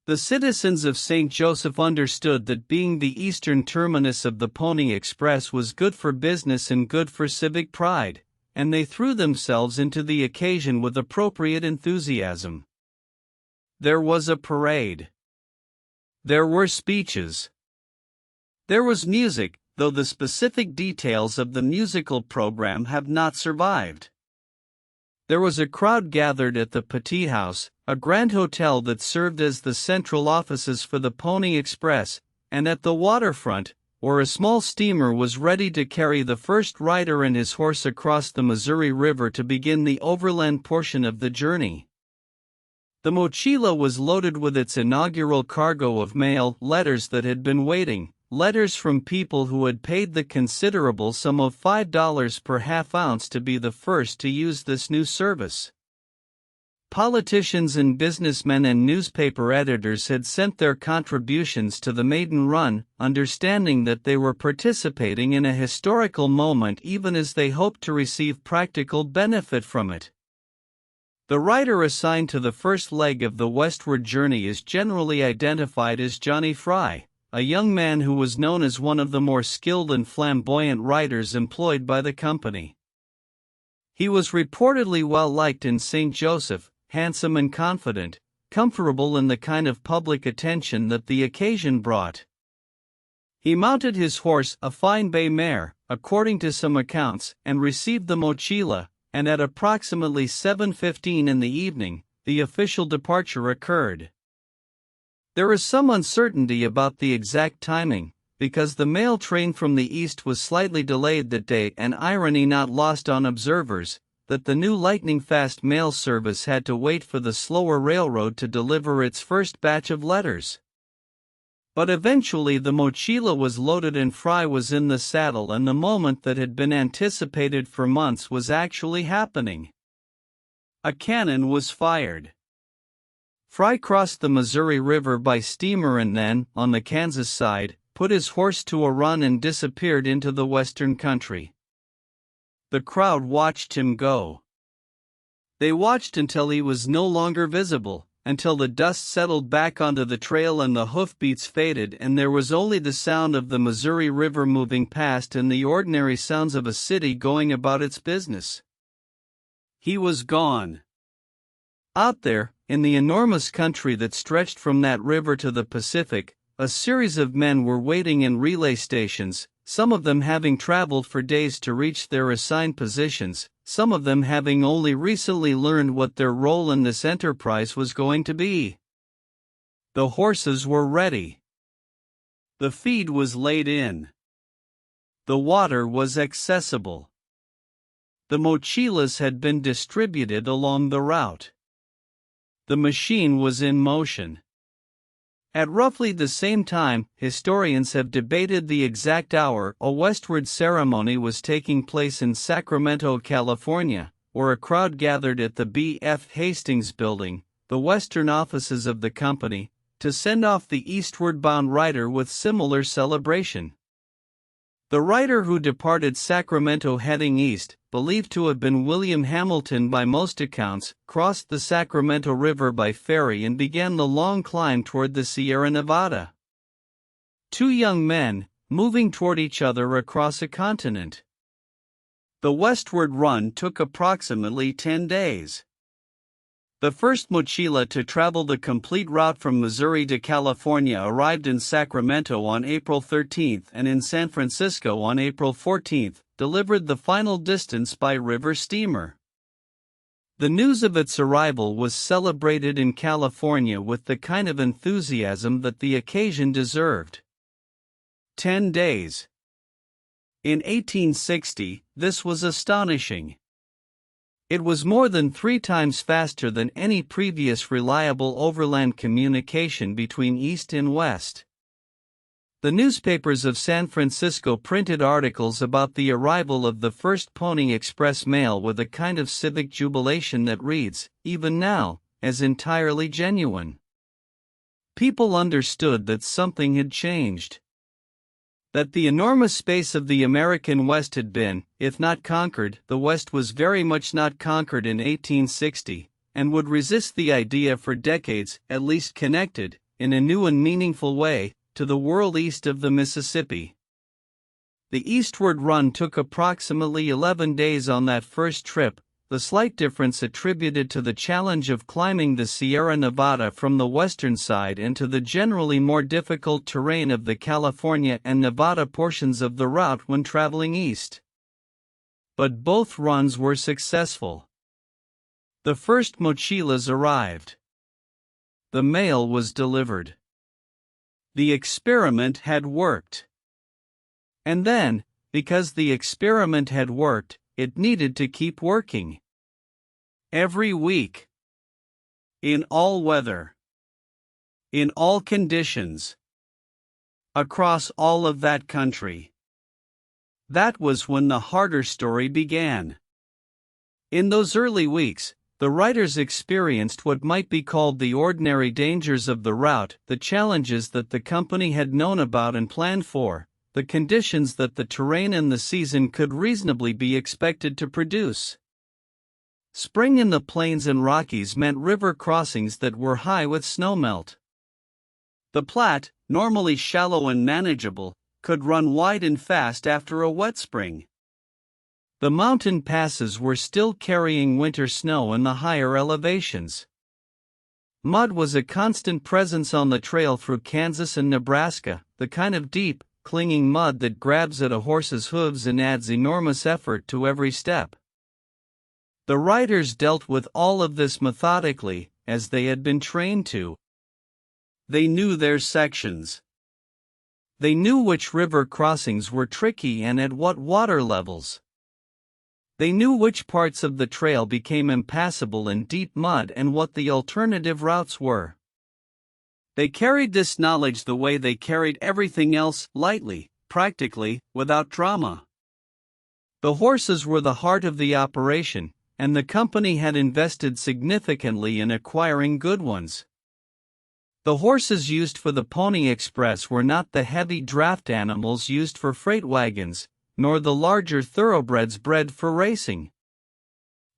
The citizens of St. Joseph understood that being the eastern terminus of the Pony Express was good for business and good for civic pride, and they threw themselves into the occasion with appropriate enthusiasm. There was a parade. There were speeches. There was music, though the specific details of the musical program have not survived. There was a crowd gathered at the Petit House, a grand hotel that served as the central offices for the Pony Express, and at the waterfront, where a small steamer was ready to carry the first rider and his horse across the Missouri River to begin the overland portion of the journey. The mochila was loaded with its inaugural cargo of mail, letters that had been waiting, letters from people who had paid the considerable sum of $5 per half ounce to be the first to use this new service. Politicians and businessmen and newspaper editors had sent their contributions to the maiden run, understanding that they were participating in a historical moment even as they hoped to receive practical benefit from it. The writer assigned to the first leg of the westward journey is generally identified as Johnny Fry, a young man who was known as one of the more skilled and flamboyant writers employed by the company. He was reportedly well liked in St. Joseph, handsome and confident, comfortable in the kind of public attention that the occasion brought. He mounted his horse, a fine bay mare, according to some accounts, and received the mochila, and at approximately 7:15 in the evening, the official departure occurred. There is some uncertainty about the exact timing, because the mail train from the east was slightly delayed that day, an irony not lost on observers, that the new lightning-fast mail service had to wait for the slower railroad to deliver its first batch of letters. But eventually the mochila was loaded and Fry was in the saddle, and the moment that had been anticipated for months was actually happening. A cannon was fired. Fry crossed the Missouri River by steamer and then, on the Kansas side, put his horse to a run and disappeared into the western country. The crowd watched him go. They watched until he was no longer visible, until the dust settled back onto the trail and the hoofbeats faded and there was only the sound of the Missouri River moving past and the ordinary sounds of a city going about its business. He was gone. Out there, in the enormous country that stretched from that river to the Pacific, a series of men were waiting in relay stations, some of them having traveled for days to reach their assigned positions, some of them having only recently learned what their role in this enterprise was going to be. The horses were ready. The feed was laid in. The water was accessible. The mochilas had been distributed along the route. The machine was in motion. At roughly the same time, historians have debated the exact hour, a westward ceremony was taking place in Sacramento, California, where a crowd gathered at the B.F. Hastings Building, the western offices of the company, to send off the eastward-bound rider with similar celebration. The rider who departed Sacramento heading east, believed to have been William Hamilton by most accounts, crossed the Sacramento River by ferry and began the long climb toward the Sierra Nevada. Two young men, moving toward each other across a continent. The westward run took approximately 10 days. The first mochila to travel the complete route from Missouri to California arrived in Sacramento on April 13 and in San Francisco on April 14, delivered the final distance by river steamer. The news of its arrival was celebrated in California with the kind of enthusiasm that the occasion deserved. 10 days. In 1860, this was astonishing. It was more than 3 times faster than any previous reliable overland communication between East and West. The newspapers of San Francisco printed articles about the arrival of the first Pony Express mail with a kind of civic jubilation that reads, even now, as entirely genuine. People understood that something had changed. That the enormous space of the American West had been, if not conquered, the West was very much not conquered in 1860, and would resist the idea for decades, at least connected, in a new and meaningful way, to the world east of the Mississippi. The eastward run took approximately 11 days on that first trip, the slight difference attributed to the challenge of climbing the Sierra Nevada from the western side and to the generally more difficult terrain of the California and Nevada portions of the route when traveling east. But both runs were successful. The first mochilas arrived. The mail was delivered. The experiment had worked. And then, because the experiment had worked, it needed to keep working. Every week. In all weather. In all conditions. Across all of that country. That was when the harder story began. In those early weeks, The writers experienced what might be called the ordinary dangers of the route, the challenges that the company had known about and planned for, the conditions that the terrain and the season could reasonably be expected to produce. Spring in the plains and Rockies meant river crossings that were high with snowmelt. The Platte, normally shallow and manageable, could run wide and fast after a wet spring. The mountain passes were still carrying winter snow in the higher elevations. Mud was a constant presence on the trail through Kansas and Nebraska, the kind of deep, clinging mud that grabs at a horse's hooves and adds enormous effort to every step. The riders dealt with all of this methodically, as they had been trained to. They knew their sections. They knew which river crossings were tricky and at what water levels. They knew which parts of the trail became impassable in deep mud and what the alternative routes were. They carried this knowledge the way they carried everything else, lightly, practically, without drama. The horses were the heart of the operation, and the company had invested significantly in acquiring good ones. The horses used for the Pony Express were not the heavy draft animals used for freight wagons, nor the larger thoroughbreds bred for racing.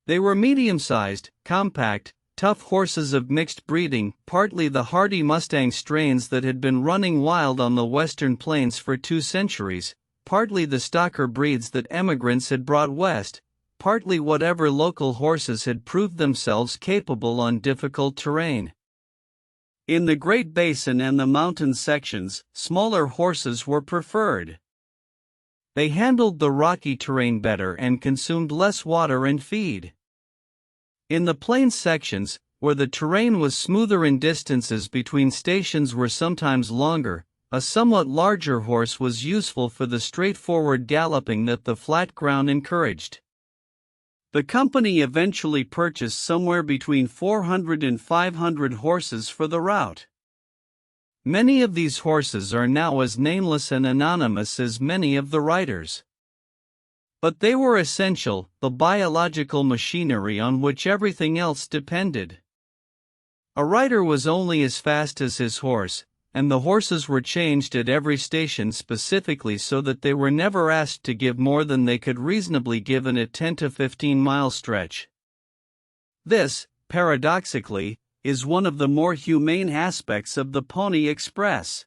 They were medium-sized, compact, tough horses of mixed breeding, partly the hardy Mustang strains that had been running wild on the western plains for 2 centuries, partly the stocker breeds that emigrants had brought west, partly whatever local horses had proved themselves capable on difficult terrain. In the Great Basin and the mountain sections, smaller horses were preferred. They handled the rocky terrain better and consumed less water and feed. In the plains sections, where the terrain was smoother and distances between stations were sometimes longer, a somewhat larger horse was useful for the straightforward galloping that the flat ground encouraged. The company eventually purchased somewhere between 400 and 500 horses for the route. Many of these horses are now as nameless and anonymous as many of the riders. But they were essential, the biological machinery on which everything else depended. A rider was only as fast as his horse, and the horses were changed at every station specifically so that they were never asked to give more than they could reasonably give in a 10 to 15 mile stretch. This, paradoxically, is one of the more humane aspects of the Pony Express.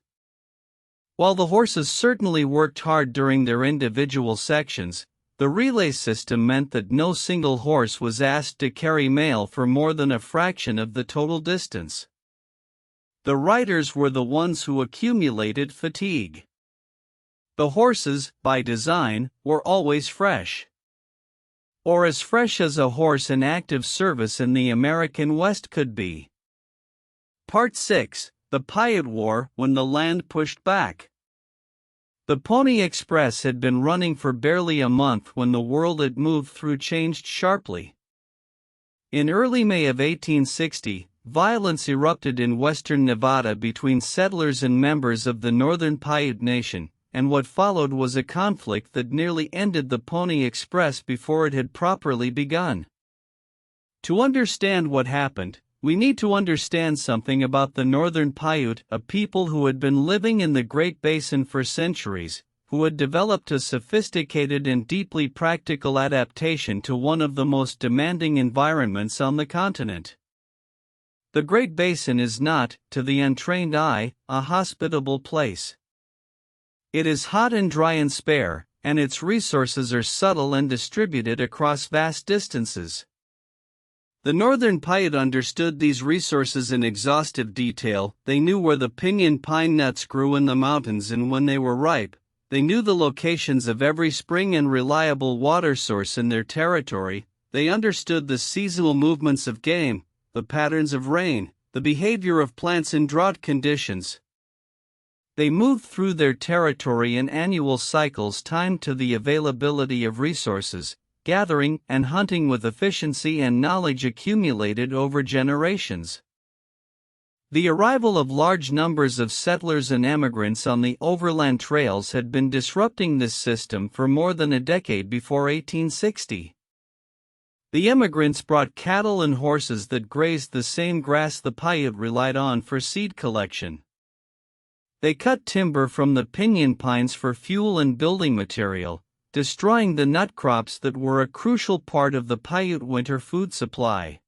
While the horses certainly worked hard during their individual sections, the relay system meant that no single horse was asked to carry mail for more than a fraction of the total distance. The riders were the ones who accumulated fatigue. The horses, by design, were always fresh. Or as fresh as a horse in active service in the American West could be. Part 6, The Piute War, When the Land Pushed Back. The Pony Express had been running for barely a month when the world it moved through changed sharply. In early May of 1860, violence erupted in western Nevada between settlers and members of the Northern Piute Nation, and what followed was a conflict that nearly ended the Pony Express before it had properly begun. To understand what happened, we need to understand something about the Northern Piute, a people who had been living in the Great Basin for centuries, who had developed a sophisticated and deeply practical adaptation to one of the most demanding environments on the continent. The Great Basin is not, to the untrained eye, a hospitable place. It is hot and dry and spare, and its resources are subtle and distributed across vast distances. The Northern Piute understood these resources in exhaustive detail. They knew where the pinyon pine nuts grew in the mountains and when they were ripe. They knew the locations of every spring and reliable water source in their territory. They understood the seasonal movements of game, the patterns of rain, the behavior of plants in drought conditions. They moved through their territory in annual cycles timed to the availability of resources, gathering and hunting with efficiency and knowledge accumulated over generations. The arrival of large numbers of settlers and emigrants on the overland trails had been disrupting this system for more than a decade before 1860. The emigrants brought cattle and horses that grazed the same grass the Paiute relied on for seed collection. They cut timber from the pinyon pines for fuel and building material, destroying the nut crops that were a crucial part of the Paiute winter food supply.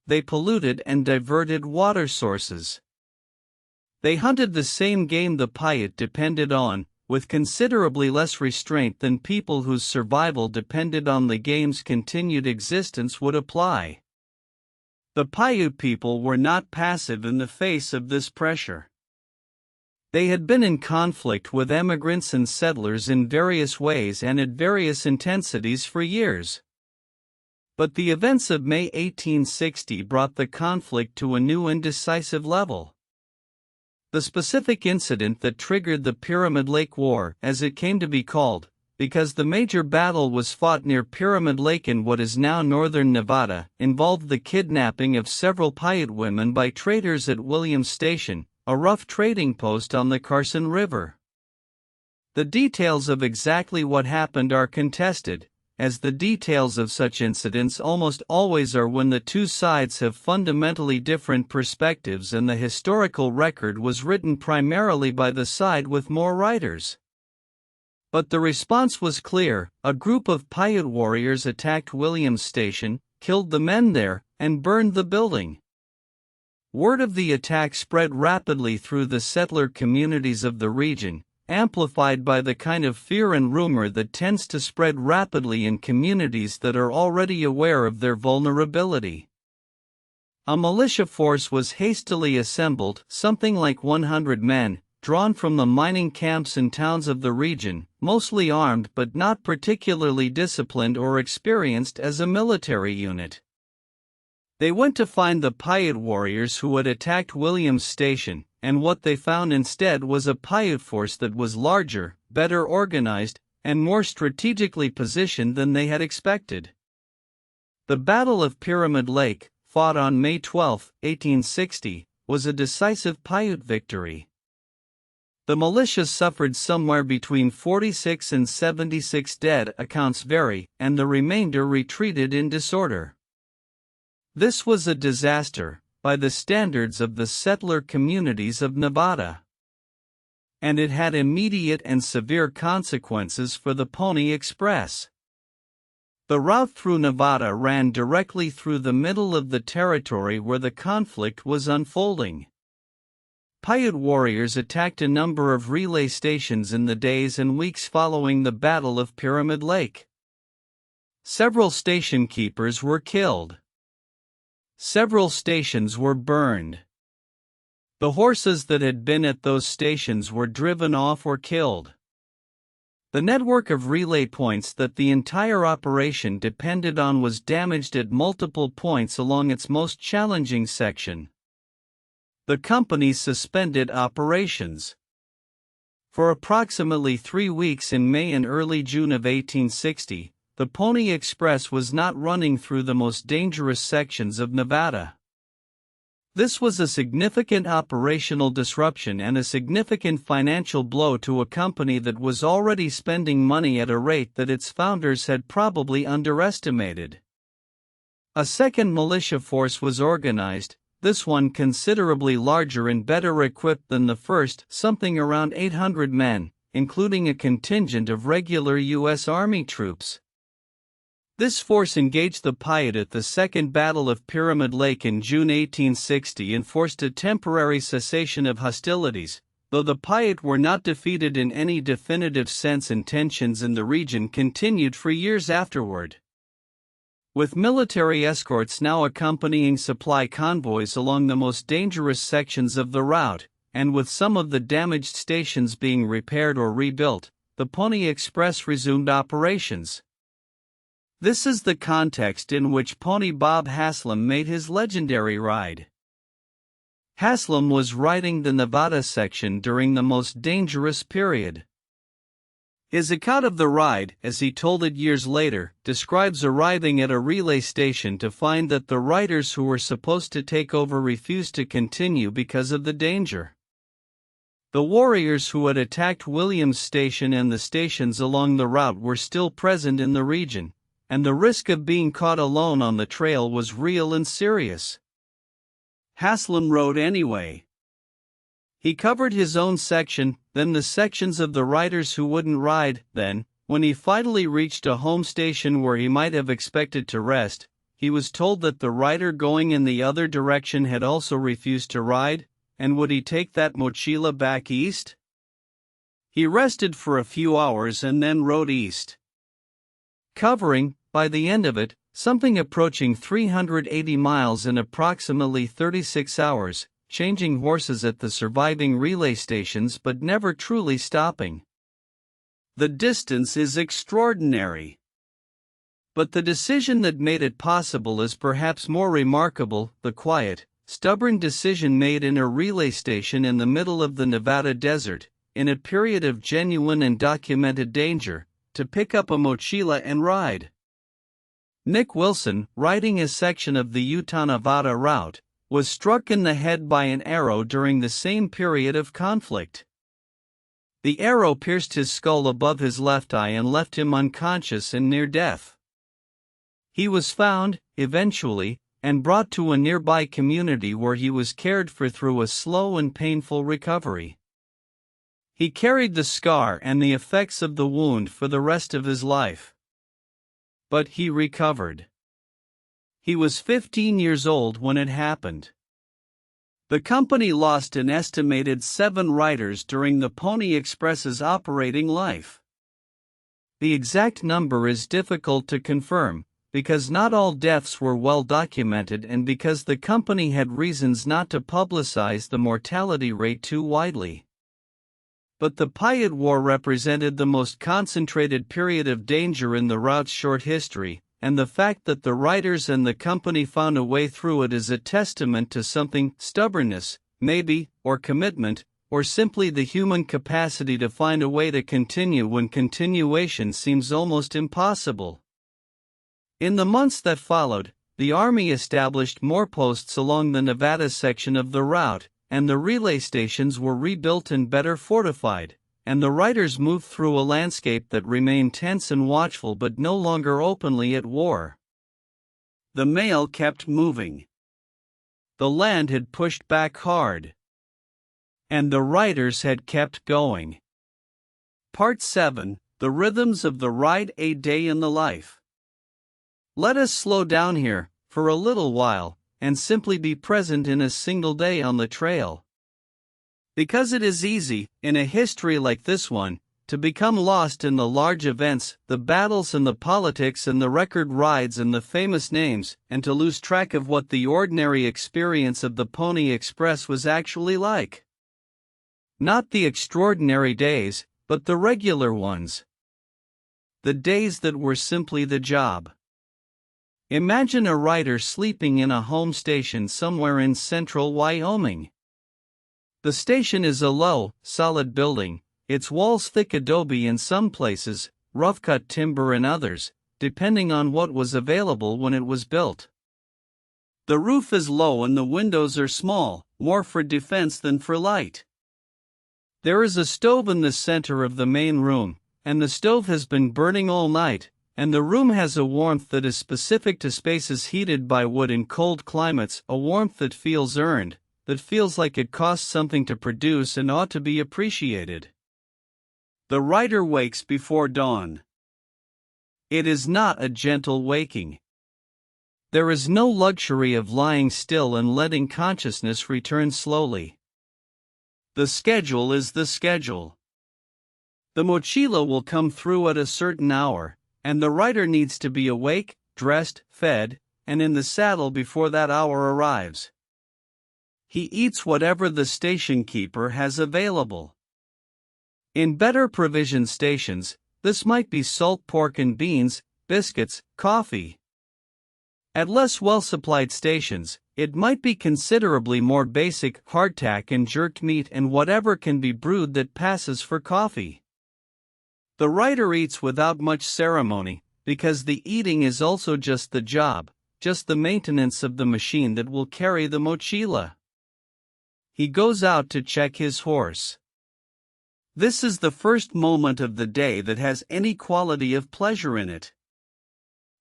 They polluted and diverted water sources. They hunted the same game the Paiute depended on, with considerably less restraint than people whose survival depended on the game's continued existence would apply. The Paiute people were not passive in the face of this pressure. They had been in conflict with emigrants and settlers in various ways and at various intensities for years. But the events of May 1860 brought the conflict to a new and decisive level. The specific incident that triggered the Pyramid Lake War, as it came to be called, because the major battle was fought near Pyramid Lake in what is now northern Nevada, involved the kidnapping of several Paiute women by traders at Williams Station, a rough trading post on the Carson River. The details of exactly what happened are contested, as the details of such incidents almost always are when the two sides have fundamentally different perspectives and the historical record was written primarily by the side with more writers. But the response was clear: a group of Paiute warriors attacked Williams Station, killed the men there, and burned the building. Word of the attack spread rapidly through the settler communities of the region, amplified by the kind of fear and rumor that tends to spread rapidly in communities that are already aware of their vulnerability. A militia force was hastily assembled, something like 100 men, drawn from the mining camps and towns of the region, mostly armed but not particularly disciplined or experienced as a military unit. They went to find the Paiute warriors who had attacked Williams Station, and what they found instead was a Paiute force that was larger, better organized, and more strategically positioned than they had expected. The Battle of Pyramid Lake, fought on May 12, 1860, was a decisive Paiute victory. The militia suffered somewhere between 46 and 76 dead, accounts vary, and the remainder retreated in disorder. This was a disaster, by the standards of the settler communities of Nevada. And it had immediate and severe consequences for the Pony Express. The route through Nevada ran directly through the middle of the territory where the conflict was unfolding. Paiute warriors attacked a number of relay stations in the days and weeks following the Battle of Pyramid Lake. Several station keepers were killed. Several stations were burned. The horses that had been at those stations were driven off or killed. The network of relay points that the entire operation depended on was damaged at multiple points along its most challenging section. The company suspended operations. For approximately 3 weeks in May and early June of 1860, the Pony Express was not running through the most dangerous sections of Nevada. This was a significant operational disruption and a significant financial blow to a company that was already spending money at a rate that its founders had probably underestimated. A second militia force was organized, this one considerably larger and better equipped than the first, something around 800 men, including a contingent of regular U.S. Army troops. This force engaged the Paiute at the Second Battle of Pyramid Lake in June 1860 and forced a temporary cessation of hostilities, though the Paiute were not defeated in any definitive sense and tensions in the region continued for years afterward. With military escorts now accompanying supply convoys along the most dangerous sections of the route, and with some of the damaged stations being repaired or rebuilt, the Pony Express resumed operations. This is the context in which Pony Bob Haslam made his legendary ride. Haslam was riding the Nevada section during the most dangerous period. His account of the ride, as he told it years later, describes arriving at a relay station to find that the riders who were supposed to take over refused to continue because of the danger. The warriors who had attacked Williams Station and the stations along the route were still present in the region, and the risk of being caught alone on the trail was real and serious. Haslam rode anyway. He covered his own section, then the sections of the riders who wouldn't ride. Then, when he finally reached a home station where he might have expected to rest, he was told that the rider going in the other direction had also refused to ride, and would he take that mochila back east? He rested for a few hours and then rode east, covering, by the end of it, something approaching 380 miles in approximately 36 hours, changing horses at the surviving relay stations but never truly stopping. The distance is extraordinary. But the decision that made it possible is perhaps more remarkable: the quiet, stubborn decision made in a relay station in the middle of the Nevada desert, in a period of genuine and documented danger, to pick up a mochila and ride. Nick Wilson, riding a section of the Utah-Nevada route, was struck in the head by an arrow during the same period of conflict. The arrow pierced his skull above his left eye and left him unconscious and near death. He was found, eventually, and brought to a nearby community where he was cared for through a slow and painful recovery. He carried the scar and the effects of the wound for the rest of his life. But he recovered. He was 15 years old when it happened. The company lost an estimated 7 riders during the Pony Express's operating life. The exact number is difficult to confirm, because not all deaths were well documented and because the company had reasons not to publicize the mortality rate too widely. But the Paiute War represented the most concentrated period of danger in the route's short history, and the fact that the riders and the company found a way through it is a testament to something: stubbornness, maybe, or commitment, or simply the human capacity to find a way to continue when continuation seems almost impossible. In the months that followed, the Army established more posts along the Nevada section of the route, and the relay stations were rebuilt and better fortified, and the riders moved through a landscape that remained tense and watchful but no longer openly at war. The mail kept moving. The land had pushed back hard. And the riders had kept going. Part 7: The Rhythms of the Ride, a Day in the Life. Let us slow down here, for a little while, and simply be present in a single day on the trail. Because it is easy, in a history like this one, to become lost in the large events, the battles and the politics and the record rides and the famous names, and to lose track of what the ordinary experience of the Pony Express was actually like. Not the extraordinary days, but the regular ones. The days that were simply the job. Imagine a rider sleeping in a home station somewhere in central Wyoming. The station is a low, solid building, its walls thick adobe in some places, rough-cut timber in others, depending on what was available when it was built. The roof is low and the windows are small, more for defense than for light. There is a stove in the center of the main room, and the stove has been burning all night, and the room has a warmth that is specific to spaces heated by wood in cold climates, a warmth that feels earned, that feels like it costs something to produce and ought to be appreciated. The rider wakes before dawn. It is not a gentle waking. There is no luxury of lying still and letting consciousness return slowly. The schedule is the schedule. The mochila will come through at a certain hour, and the rider needs to be awake, dressed, fed, and in the saddle before that hour arrives. He eats whatever the station keeper has available. In better provision stations, this might be salt pork and beans, biscuits, coffee. At less well-supplied stations, it might be considerably more basic: hardtack and jerked meat and whatever can be brewed that passes for coffee. The rider eats without much ceremony, because the eating is also just the job, just the maintenance of the machine that will carry the mochila. He goes out to check his horse. This is the first moment of the day that has any quality of pleasure in it.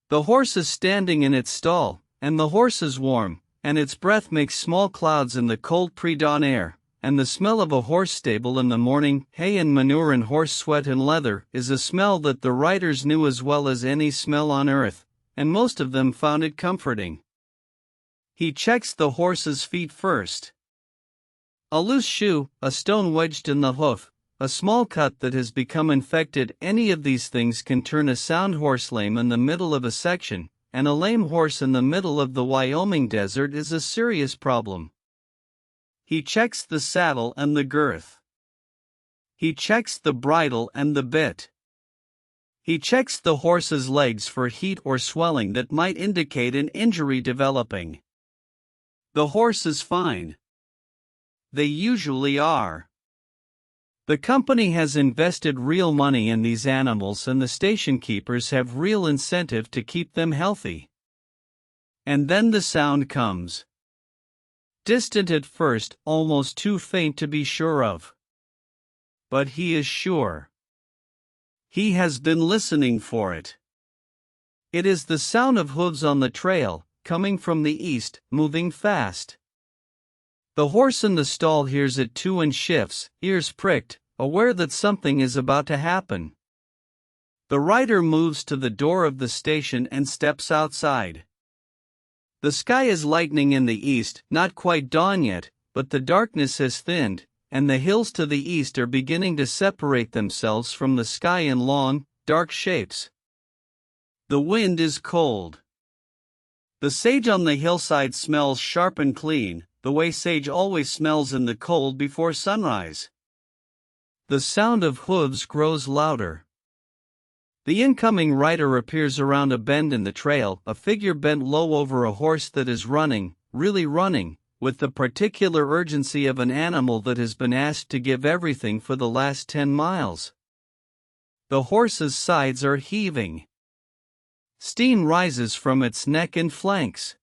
The horse is standing in its stall, and the horse is warm, and its breath makes small clouds in the cold pre-dawn air, and the smell of a horse stable in the morning, hay and manure and horse sweat and leather, is a smell that the writers knew as well as any smell on earth, and most of them found it comforting. He checks the horse's feet first. A loose shoe, a stone wedged in the hoof, a small cut that has become infected, any of these things can turn a sound horse lame in the middle of a section, and a lame horse in the middle of the Wyoming desert is a serious problem. He checks the saddle and the girth. He checks the bridle and the bit. He checks the horse's legs for heat or swelling that might indicate an injury developing. The horse is fine. They usually are. The company has invested real money in these animals, and the station keepers have real incentive to keep them healthy. And then the sound comes. Distant at first, almost too faint to be sure of. But he is sure. He has been listening for it. It is the sound of hooves on the trail, coming from the east, moving fast. The horse in the stall hears it too and shifts, ears pricked, aware that something is about to happen. The rider moves to the door of the station and steps outside. The sky is lightening in the east, not quite dawn yet, but the darkness has thinned, and the hills to the east are beginning to separate themselves from the sky in long, dark shapes. The wind is cold. The sage on the hillside smells sharp and clean, the way sage always smells in the cold before sunrise. The sound of hooves grows louder. The incoming rider appears around a bend in the trail, a figure bent low over a horse that is running, really running, with the particular urgency of an animal that has been asked to give everything for the last 10 miles. The horse's sides are heaving. Steam rises from its neck and flanks.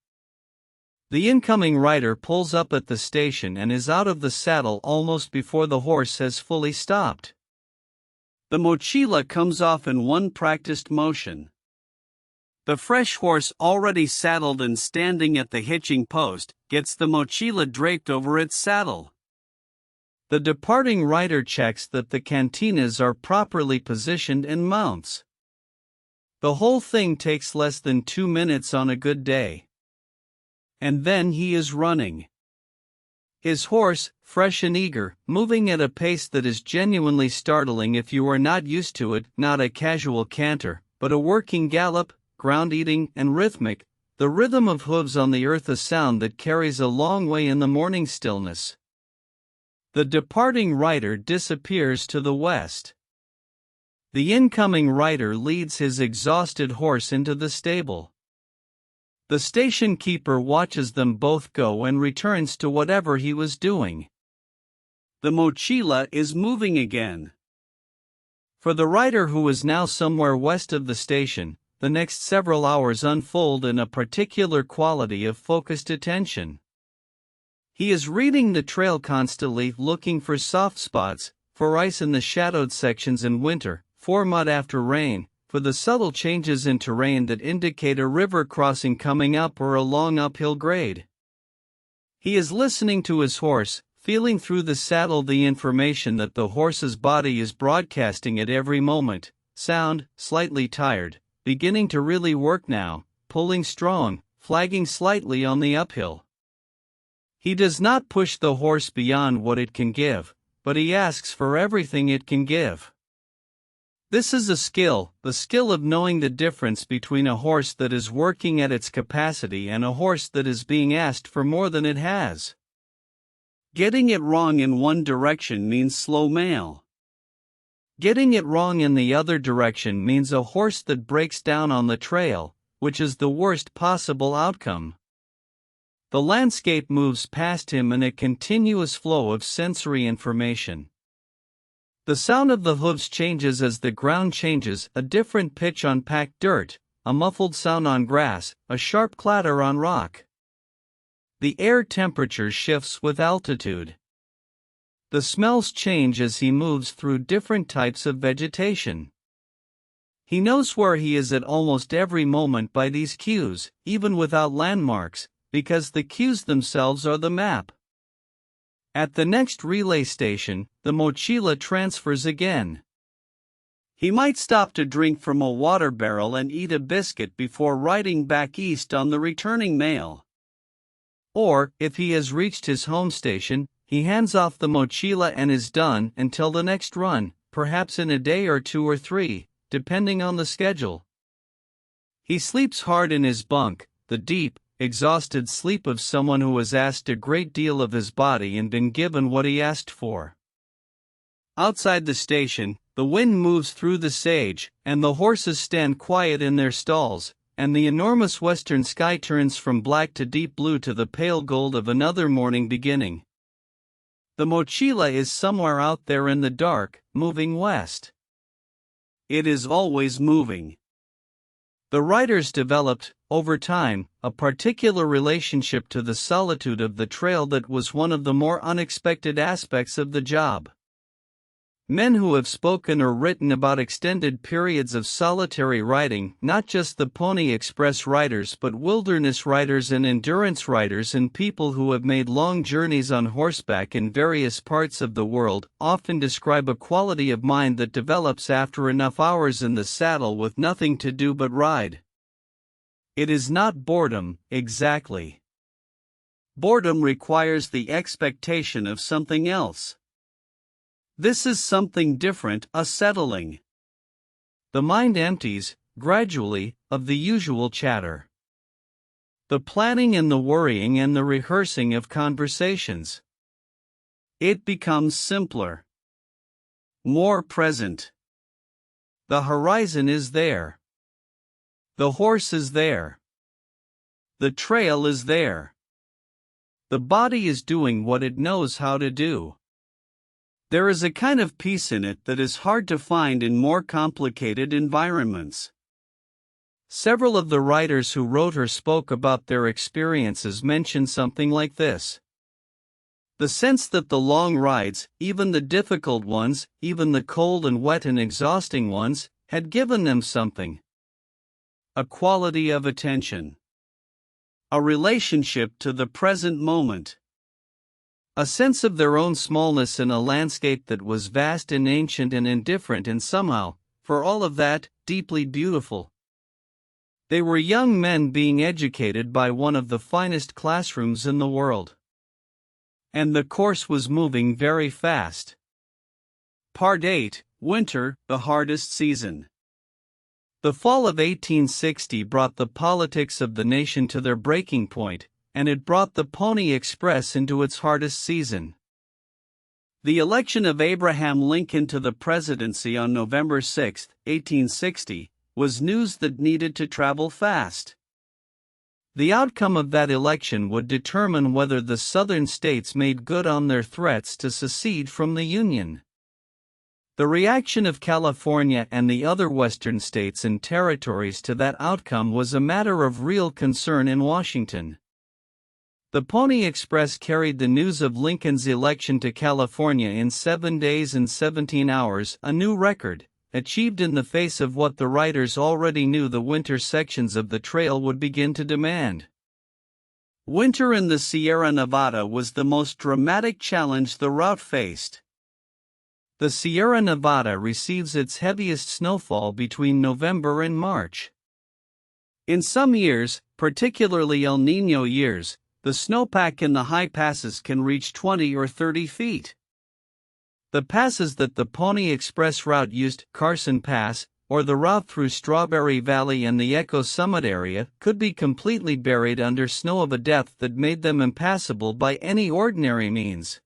The incoming rider pulls up at the station and is out of the saddle almost before the horse has fully stopped. The mochila comes off in one practiced motion. The fresh horse, already saddled and standing at the hitching post, gets the mochila draped over its saddle. The departing rider checks that the cantinas are properly positioned and mounts. The whole thing takes less than 2 minutes on a good day. And then he is running. His horse, fresh and eager, moving at a pace that is genuinely startling if you are not used to it, not a casual canter, but a working gallop, ground-eating and rhythmic, the rhythm of hooves on the earth, a sound that carries a long way in the morning stillness. The departing rider disappears to the west. The incoming rider leads his exhausted horse into the stable. The station keeper watches them both go and returns to whatever he was doing. The mochila is moving again. For the rider, who is now somewhere west of the station, the next several hours unfold in a particular quality of focused attention. He is reading the trail constantly, looking for soft spots, for ice in the shadowed sections in winter, for mud after rain, for the subtle changes in terrain that indicate a river crossing coming up or a long uphill grade. He is listening to his horse, feeling through the saddle the information that the horse's body is broadcasting at every moment: sound, slightly tired, beginning to really work now, pulling strong, flagging slightly on the uphill. He does not push the horse beyond what it can give, but he asks for everything it can give. This is a skill, the skill of knowing the difference between a horse that is working at its capacity and a horse that is being asked for more than it has. Getting it wrong in one direction means slow mail. Getting it wrong in the other direction means a horse that breaks down on the trail, which is the worst possible outcome. The landscape moves past him in a continuous flow of sensory information. The sound of the hooves changes as the ground changes, a different pitch on packed dirt, a muffled sound on grass, a sharp clatter on rock. The air temperature shifts with altitude. The smells change as he moves through different types of vegetation. He knows where he is at almost every moment by these cues, even without landmarks, because the cues themselves are the map. At the next relay station, the mochila transfers again. He might stop to drink from a water barrel and eat a biscuit before riding back east on the returning mail. Or, if he has reached his home station, he hands off the mochila and is done until the next run, perhaps in a day or 2 or 3, depending on the schedule. He sleeps hard in his bunk, the deep, exhausted sleep of someone who has asked a great deal of his body and been given what he asked for. Outside the station, the wind moves through the sage, and the horses stand quiet in their stalls, and the enormous western sky turns from black to deep blue to the pale gold of another morning beginning. The mochila is somewhere out there in the dark, moving west. It is always moving. The riders developed, over time, a particular relationship to the solitude of the trail that was one of the more unexpected aspects of the job. Men who have spoken or written about extended periods of solitary riding, not just the Pony Express riders but wilderness riders and endurance riders and people who have made long journeys on horseback in various parts of the world, often describe a quality of mind that develops after enough hours in the saddle with nothing to do but ride. It is not boredom, exactly. Boredom requires the expectation of something else. This is something different, a settling. The mind empties, gradually, of the usual chatter. The planning and the worrying and the rehearsing of conversations. It becomes simpler. More present. The horizon is there. The horse is there. The trail is there. The body is doing what it knows how to do. There is a kind of peace in it that is hard to find in more complicated environments. Several of the writers who wrote or spoke about their experiences mention something like this. The sense that the long rides, even the difficult ones, even the cold and wet and exhausting ones, had given them something. A quality of attention. A relationship to the present moment. A sense of their own smallness in a landscape that was vast and ancient and indifferent and somehow, for all of that, deeply beautiful. They were young men being educated by one of the finest classrooms in the world. And the course was moving very fast. Part 8, Winter, the hardest season. The fall of 1860 brought the politics of the nation to their breaking point, and it brought the Pony Express into its hardest season. The election of Abraham Lincoln to the presidency on November 6, 1860, was news that needed to travel fast. The outcome of that election would determine whether the Southern states made good on their threats to secede from the Union. The reaction of California and the other Western states and territories to that outcome was a matter of real concern in Washington. The Pony Express carried the news of Lincoln's election to California in 7 days and 17 hours, a new record, achieved in the face of what the writers already knew the winter sections of the trail would begin to demand. Winter in the Sierra Nevada was the most dramatic challenge the route faced. The Sierra Nevada receives its heaviest snowfall between November and March. In some years, particularly El Niño years, the snowpack in the high passes can reach 20 or 30 feet. The passes that the Pony Express route used, Carson Pass, or the route through Strawberry Valley and the Echo Summit area, could be completely buried under snow of a depth that made them impassable by any ordinary means.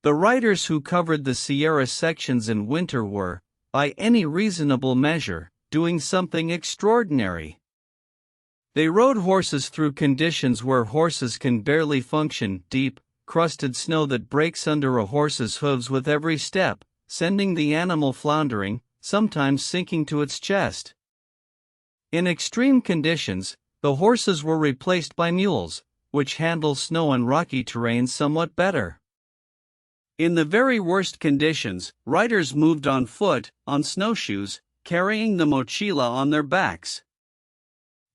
The writers who covered the Sierra sections in winter were, by any reasonable measure, doing something extraordinary. They rode horses through conditions where horses can barely function, deep, crusted snow that breaks under a horse's hooves with every step, sending the animal floundering, sometimes sinking to its chest. In extreme conditions, the horses were replaced by mules, which handle snow and rocky terrain somewhat better. In the very worst conditions, riders moved on foot, on snowshoes, carrying the mochila on their backs.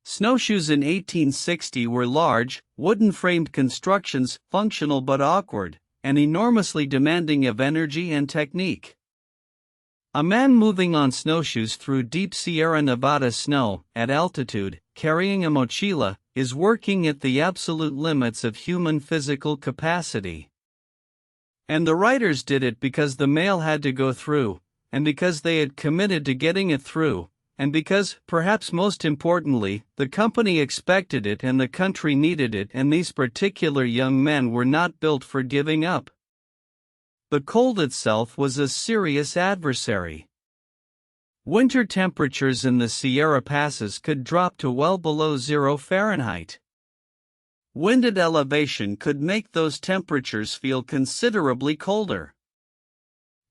Snowshoes in 1860 were large, wooden-framed constructions, functional but awkward, and enormously demanding of energy and technique. A man moving on snowshoes through deep Sierra Nevada snow, at altitude, carrying a mochila, is working at the absolute limits of human physical capacity. And the writers did it because the mail had to go through, and because they had committed to getting it through, and because, perhaps most importantly, the company expected it and the country needed it, and these particular young men were not built for giving up. The cold itself was a serious adversary. Winter temperatures in the Sierra passes could drop to well below 0 Fahrenheit. Wind at elevation could make those temperatures feel considerably colder.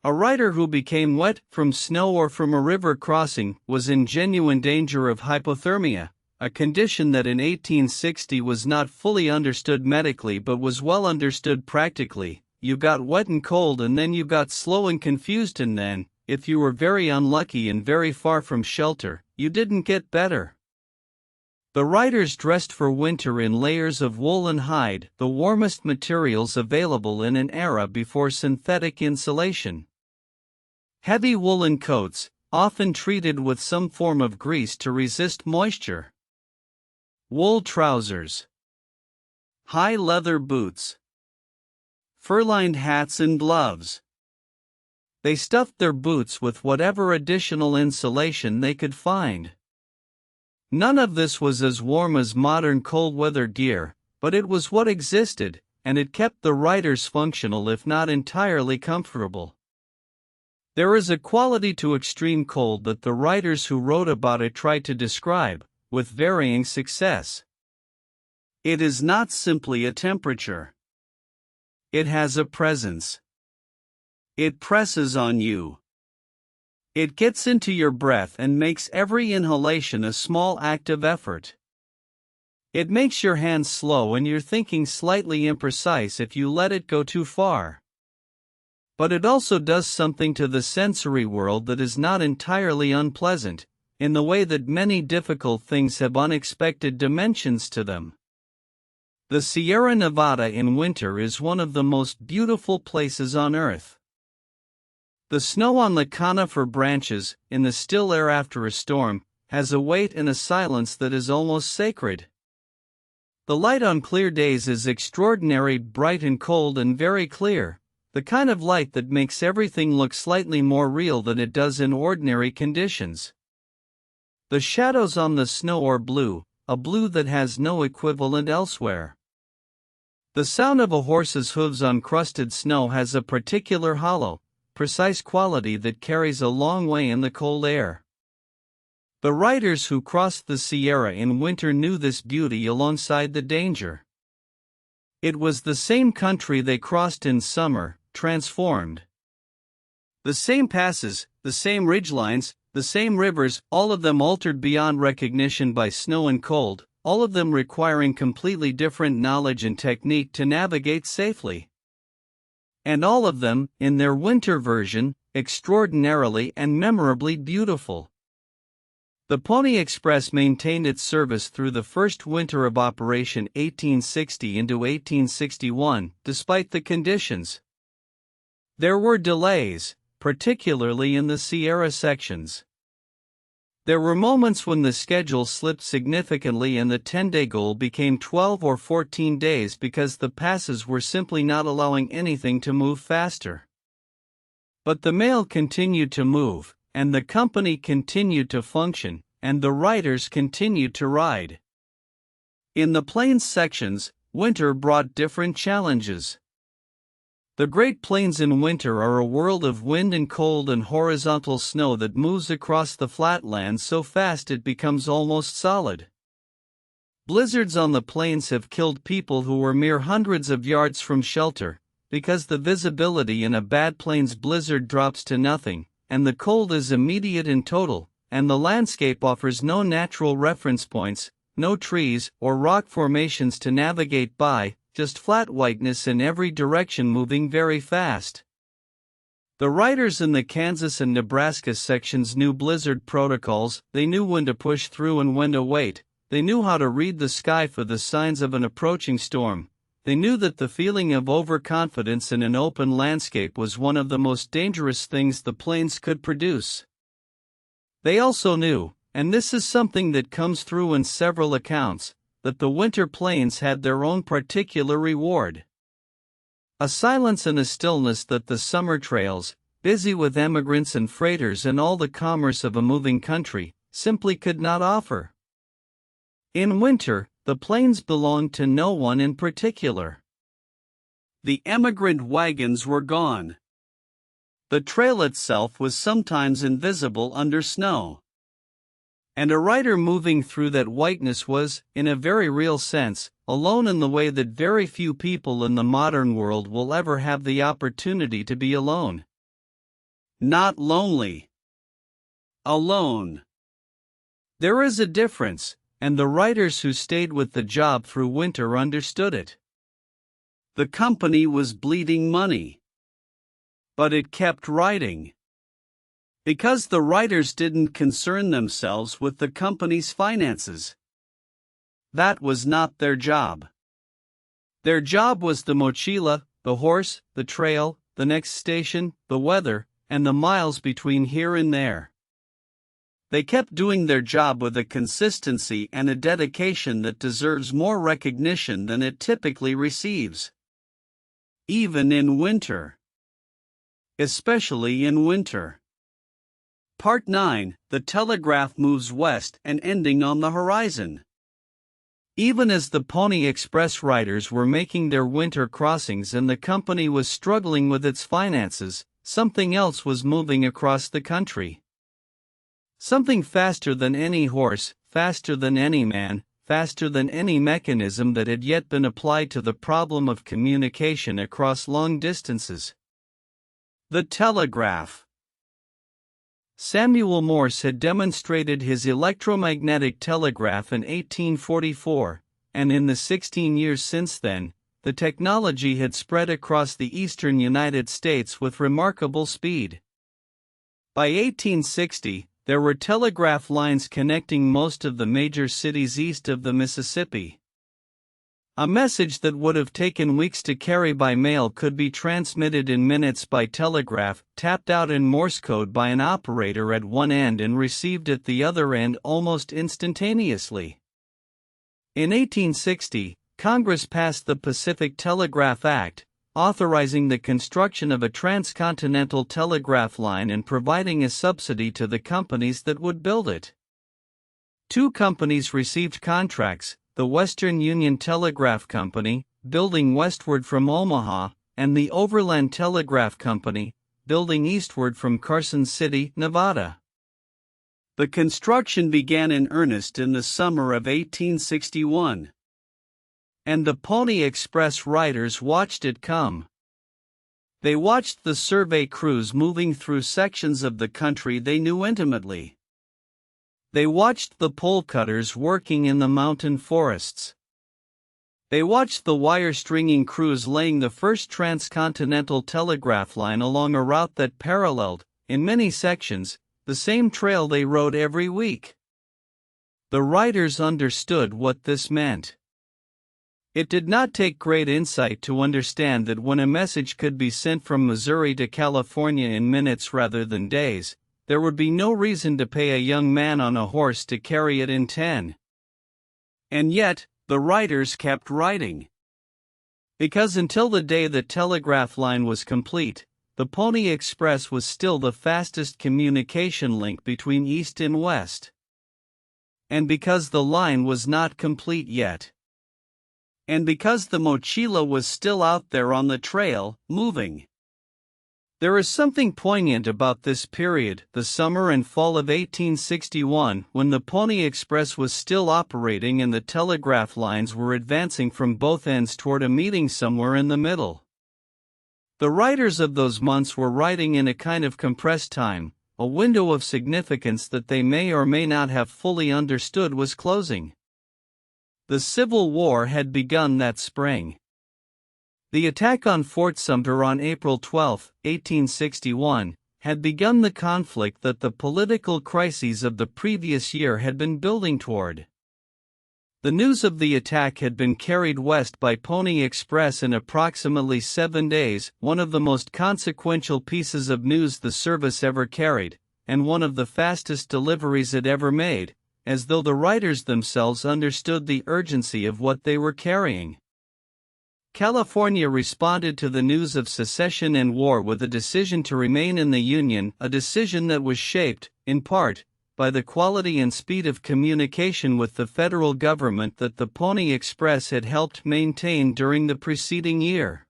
A rider who became wet from snow or from a river crossing was in genuine danger of hypothermia, a condition that in 1860 was not fully understood medically but was well understood practically. You got wet and cold and then you got slow and confused, and then, if you were very unlucky and very far from shelter, you didn't get better. The riders dressed for winter in layers of wool and hide, the warmest materials available in an era before synthetic insulation. Heavy woolen coats, often treated with some form of grease to resist moisture. Wool trousers. High leather boots. Fur-lined hats and gloves. They stuffed their boots with whatever additional insulation they could find. None of this was as warm as modern cold-weather gear, but it was what existed, and it kept the riders functional if not entirely comfortable. There is a quality to extreme cold that the writers who wrote about it tried to describe, with varying success. It is not simply a temperature. It has a presence. It presses on you. It gets into your breath and makes every inhalation a small act of effort. It makes your hands slow and your thinking slightly imprecise if you let it go too far. But it also does something to the sensory world that is not entirely unpleasant, in the way that many difficult things have unexpected dimensions to them. The Sierra Nevada in winter is one of the most beautiful places on Earth. The snow on the conifer branches, in the still air after a storm, has a weight and a silence that is almost sacred. The light on clear days is extraordinary, bright and cold and very clear, the kind of light that makes everything look slightly more real than it does in ordinary conditions. The shadows on the snow are blue, a blue that has no equivalent elsewhere. The sound of a horse's hooves on crusted snow has a particular hollow, precise quality that carries a long way in the cold air. The riders who crossed the Sierra in winter knew this beauty alongside the danger. It was the same country they crossed in summer, transformed. The same passes, the same ridgelines, the same rivers, all of them altered beyond recognition by snow and cold, all of them requiring completely different knowledge and technique to navigate safely. And all of them, in their winter version, extraordinarily and memorably beautiful. The Pony Express maintained its service through the first winter of operation 1860 into 1861, despite the conditions. There were delays, particularly in the Sierra sections. There were moments when the schedule slipped significantly and the 10-day goal became 12 or 14 days because the passes were simply not allowing anything to move faster. But the mail continued to move, and the company continued to function, and the riders continued to ride. In the plains sections, winter brought different challenges. The Great Plains in winter are a world of wind and cold and horizontal snow that moves across the flatlands so fast it becomes almost solid. Blizzards on the plains have killed people who were mere hundreds of yards from shelter, because the visibility in a bad plains blizzard drops to nothing, and the cold is immediate and total, and the landscape offers no natural reference points, no trees or rock formations to navigate by, just flat whiteness in every direction moving very fast. The writers in the Kansas and Nebraska sections knew blizzard protocols, they knew when to push through and when to wait, they knew how to read the sky for the signs of an approaching storm. They knew that the feeling of overconfidence in an open landscape was one of the most dangerous things the plains could produce. They also knew, and this is something that comes through in several accounts, that the winter plains had their own particular reward. A silence and a stillness that the summer trails, busy with emigrants and freighters and all the commerce of a moving country, simply could not offer. In winter, the plains belonged to no one in particular. The emigrant wagons were gone. The trail itself was sometimes invisible under snow. And a rider moving through that whiteness was, in a very real sense, alone in the way that very few people in the modern world will ever have the opportunity to be alone. Not lonely. Alone. There is a difference, and the writers who stayed with the job through winter understood it. The company was bleeding money. But it kept writing. Because the writers didn't concern themselves with the company's finances. That was not their job. Their job was the mochila, the horse, the trail, the next station, the weather, and the miles between here and there. They kept doing their job with a consistency and a dedication that deserves more recognition than it typically receives. Even in winter. Especially in winter. Part 9, the telegraph moves west and ending on the horizon. Even as the Pony Express riders were making their winter crossings and the company was struggling with its finances, something else was moving across the country. Something faster than any horse, faster than any man, faster than any mechanism that had yet been applied to the problem of communication across long distances. The telegraph. Samuel Morse had demonstrated his electromagnetic telegraph in 1844, and in the 16 years since then, the technology had spread across the eastern United States with remarkable speed. By 1860, there were telegraph lines connecting most of the major cities east of the Mississippi. A message that would have taken weeks to carry by mail could be transmitted in minutes by telegraph, tapped out in Morse code by an operator at one end and received at the other end almost instantaneously. In 1860, Congress passed the Pacific Telegraph Act, authorizing the construction of a transcontinental telegraph line and providing a subsidy to the companies that would build it. Two companies received contracts, the Western Union Telegraph Company, building westward from Omaha, and the Overland Telegraph Company, building eastward from Carson City, Nevada. The construction began in earnest in the summer of 1861. And the Pony Express riders watched it come. They watched the survey crews moving through sections of the country they knew intimately. They watched the pole cutters working in the mountain forests. They watched the wire-stringing crews laying the first transcontinental telegraph line along a route that paralleled, in many sections, the same trail they rode every week. The riders understood what this meant. It did not take great insight to understand that when a message could be sent from Missouri to California in minutes rather than days, there would be no reason to pay a young man on a horse to carry it in 10. And yet, the writers kept writing. Because until the day the telegraph line was complete, the Pony Express was still the fastest communication link between East and West. And because the line was not complete yet. And because the mochila was still out there on the trail, moving. There is something poignant about this period, the summer and fall of 1861, when the Pony Express was still operating and the telegraph lines were advancing from both ends toward a meeting somewhere in the middle. The writers of those months were writing in a kind of compressed time, a window of significance that they may or may not have fully understood was closing. The Civil War had begun that spring. The attack on Fort Sumter on April 12, 1861, had begun the conflict that the political crises of the previous year had been building toward. The news of the attack had been carried west by Pony Express in approximately 7 days, one of the most consequential pieces of news the service ever carried, and one of the fastest deliveries it ever made, as though the writers themselves understood the urgency of what they were carrying. California responded to the news of secession and war with a decision to remain in the Union, a decision that was shaped, in part, by the quality and speed of communication with the federal government that the Pony Express had helped maintain during the preceding year.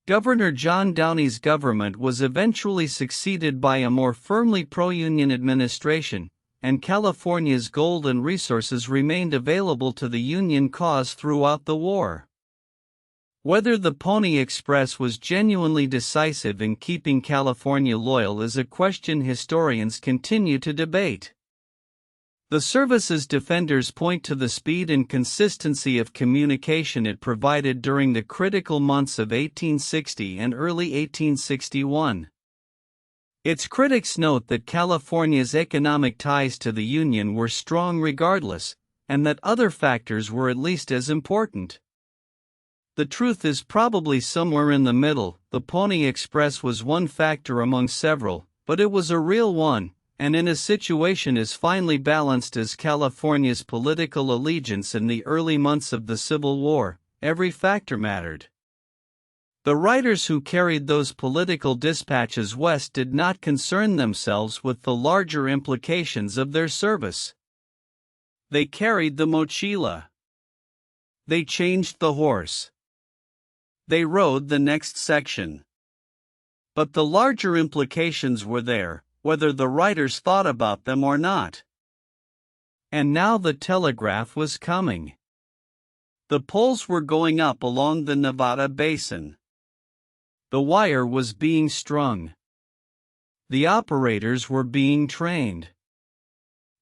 Governor John Downey's government was eventually succeeded by a more firmly pro-Union administration, and California's gold and resources remained available to the Union cause throughout the war. Whether the Pony Express was genuinely decisive in keeping California loyal is a question historians continue to debate. The service's defenders point to the speed and consistency of communication it provided during the critical months of 1860 and early 1861. Its critics note that California's economic ties to the Union were strong regardless, and that other factors were at least as important. The truth is probably somewhere in the middle. The Pony Express was one factor among several, but it was a real one, and in a situation as finely balanced as California's political allegiance in the early months of the Civil War, every factor mattered. The writers who carried those political dispatches west did not concern themselves with the larger implications of their service. They carried the mochila. They changed the horse. They rode the next section. But the larger implications were there, whether the writers thought about them or not. And now the telegraph was coming. The poles were going up along the Nevada basin. The wire was being strung. The operators were being trained.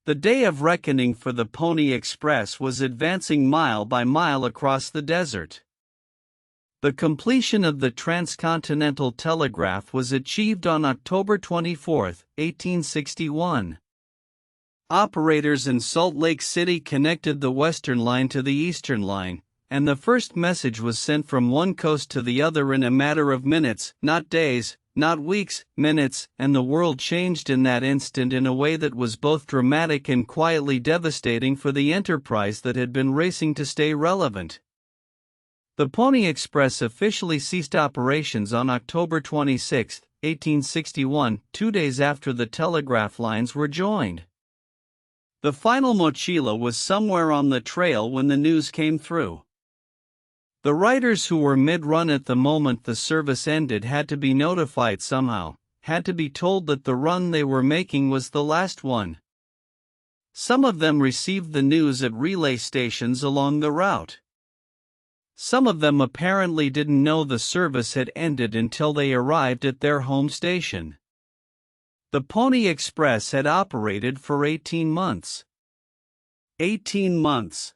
The day of reckoning for the Pony Express was advancing mile by mile across the desert. The completion of the transcontinental telegraph was achieved on October 24, 1861. Operators in Salt Lake City connected the western line to the eastern line, and the first message was sent from one coast to the other in a matter of minutes, not days, not weeks, minutes, and the world changed in that instant in a way that was both dramatic and quietly devastating for the enterprise that had been racing to stay relevant. The Pony Express officially ceased operations on October 26, 1861, 2 days after the telegraph lines were joined. The final mochila was somewhere on the trail when the news came through. The writers who were mid-run at the moment the service ended had to be notified somehow, had to be told that the run they were making was the last one. Some of them received the news at relay stations along the route. Some of them apparently didn't know the service had ended until they arrived at their home station. The Pony Express had operated for 18 months. 18 months.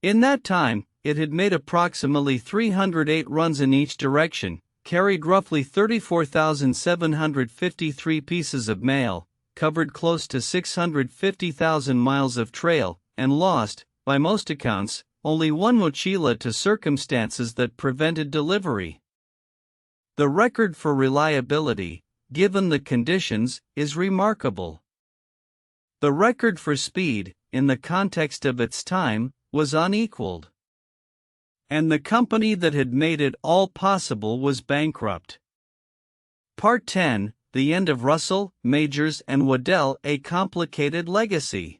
In that time, it had made approximately 308 runs in each direction, carried roughly 34,753 pieces of mail, covered close to 650,000 miles of trail, and lost, by most accounts, only one mochila to circumstances that prevented delivery. The record for reliability, given the conditions, is remarkable. The record for speed, in the context of its time, was unequaled. And the company that had made it all possible was bankrupt. Part 10, The End of Russell, Majors and Waddell, A Complicated Legacy.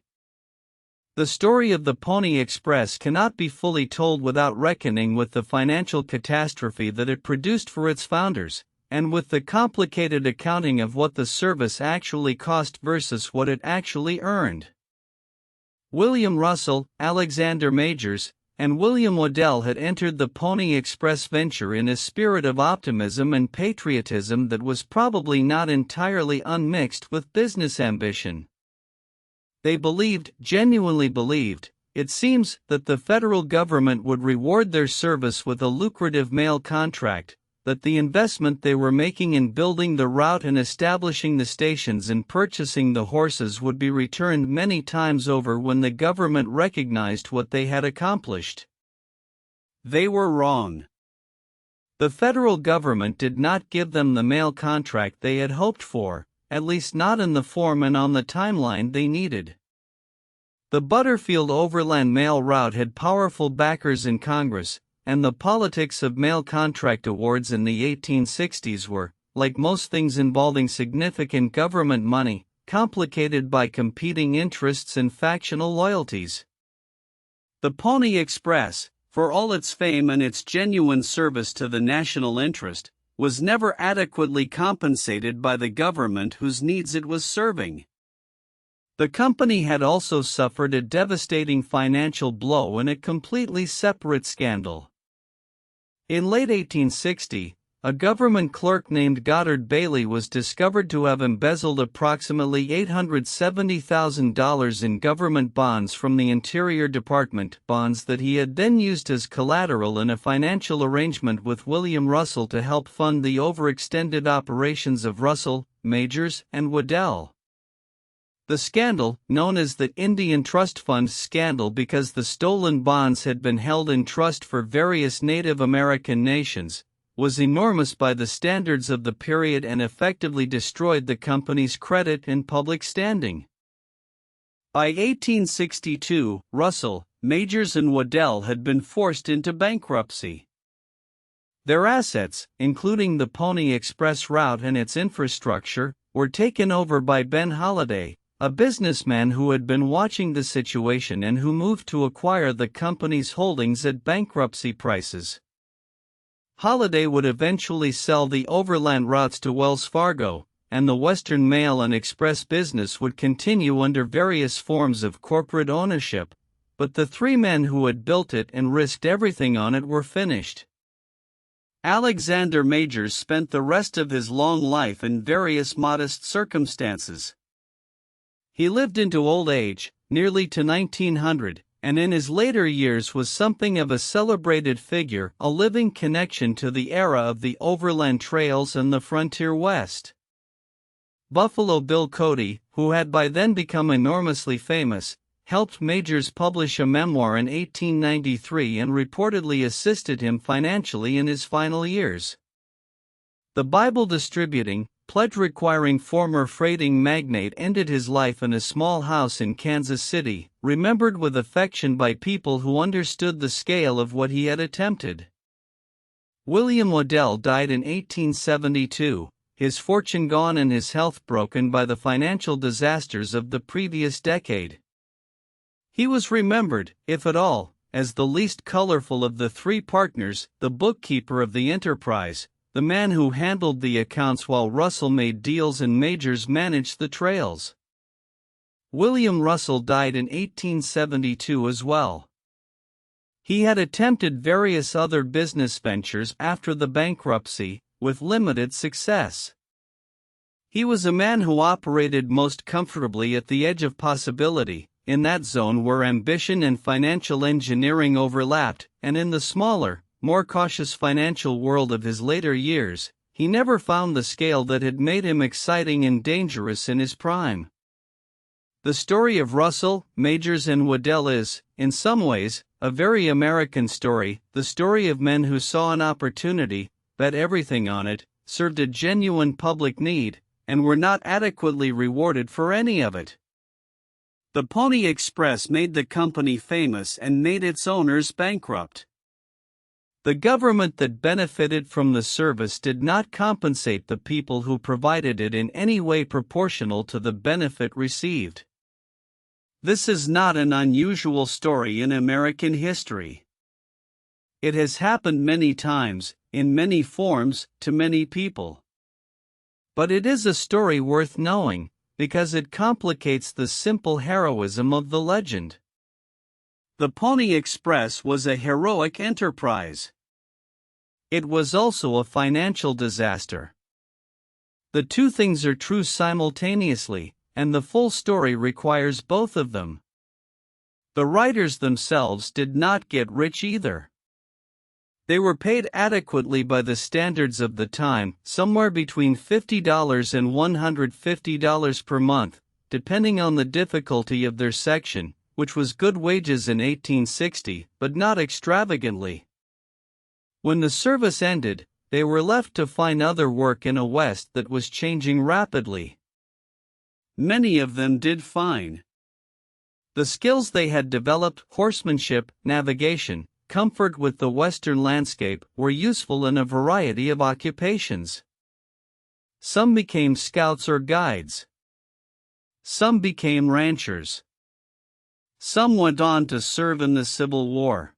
The story of the Pony Express cannot be fully told without reckoning with the financial catastrophe that it produced for its founders, and with the complicated accounting of what the service actually cost versus what it actually earned. William Russell, Alexander Majors, and William Waddell had entered the Pony Express venture in a spirit of optimism and patriotism that was probably not entirely unmixed with business ambition. They genuinely believed, it seems that the federal government would reward their service with a lucrative mail contract, that the investment they were making in building the route and establishing the stations and purchasing the horses would be returned many times over when the government recognized what they had accomplished. They were wrong. The federal government did not give them the mail contract they had hoped for, at least not in the form and on the timeline they needed. The Butterfield Overland Mail route had powerful backers in Congress, and the politics of mail contract awards in the 1860s were, like most things involving significant government money, complicated by competing interests and factional loyalties. The Pony Express, for all its fame and its genuine service to the national interest, was never adequately compensated by the government whose needs it was serving. The company had also suffered a devastating financial blow in a completely separate scandal. In late 1860, a government clerk named Goddard Bailey was discovered to have embezzled approximately $870,000 in government bonds from the Interior Department, bonds that he had then used as collateral in a financial arrangement with William Russell to help fund the overextended operations of Russell, Majors, and Waddell. The scandal, known as the Indian Trust Fund scandal because the stolen bonds had been held in trust for various Native American nations, was enormous by the standards of the period and effectively destroyed the company's credit and public standing. By 1862, Russell, Majors, and Waddell had been forced into bankruptcy. Their assets, including the Pony Express route and its infrastructure, were taken over by Ben Holliday, a businessman who had been watching the situation and who moved to acquire the company's holdings at bankruptcy prices. Holliday would eventually sell the overland routes to Wells Fargo, and the Western Mail and Express business would continue under various forms of corporate ownership, but the three men who had built it and risked everything on it were finished. Alexander Majors spent the rest of his long life in various modest circumstances. He lived into old age, nearly to 1900, and in his later years was something of a celebrated figure, a living connection to the era of the overland trails and the frontier west. Buffalo Bill Cody, who had by then become enormously famous, helped Majors publish a memoir in 1893 and reportedly assisted him financially in his final years. The Bible distributing, pledge-requiring former freighting magnate ended his life in a small house in Kansas City, remembered with affection by people who understood the scale of what he had attempted. William Waddell died in 1872, his fortune gone and his health broken by the financial disasters of the previous decade. He was remembered, if at all, as the least colorful of the three partners, the bookkeeper of the enterprise, the man who handled the accounts while Russell made deals and Majors managed the trails. William Russell died in 1872 as well. He had attempted various other business ventures after the bankruptcy, with limited success. He was a man who operated most comfortably at the edge of possibility, in that zone where ambition and financial engineering overlapped, and in the smaller, more cautious financial world of his later years, he never found the scale that had made him exciting and dangerous in his prime. The story of Russell, Majors, and Waddell is, in some ways, a very American story, the story of men who saw an opportunity, bet everything on it, served a genuine public need, and were not adequately rewarded for any of it. The Pony Express made the company famous and made its owners bankrupt. The government that benefited from the service did not compensate the people who provided it in any way proportional to the benefit received. This is not an unusual story in American history. It has happened many times, in many forms, to many people. But it is a story worth knowing, because it complicates the simple heroism of the legend. The Pony Express was a heroic enterprise. It was also a financial disaster. The two things are true simultaneously, and the full story requires both of them. The writers themselves did not get rich either. They were paid adequately by the standards of the time, somewhere between $50 and $150 per month, depending on the difficulty of their section, which was good wages in 1860, but not extravagantly. When the service ended, they were left to find other work in a West that was changing rapidly. Many of them did fine. The skills they had developed, horsemanship, navigation, comfort with the Western landscape, were useful in a variety of occupations. Some became scouts or guides. Some became ranchers. Some went on to serve in the Civil War.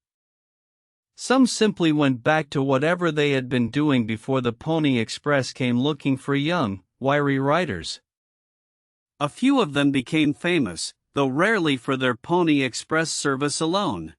Some simply went back to whatever they had been doing before the Pony Express came looking for young, wiry riders. A few of them became famous, though rarely for their Pony Express service alone.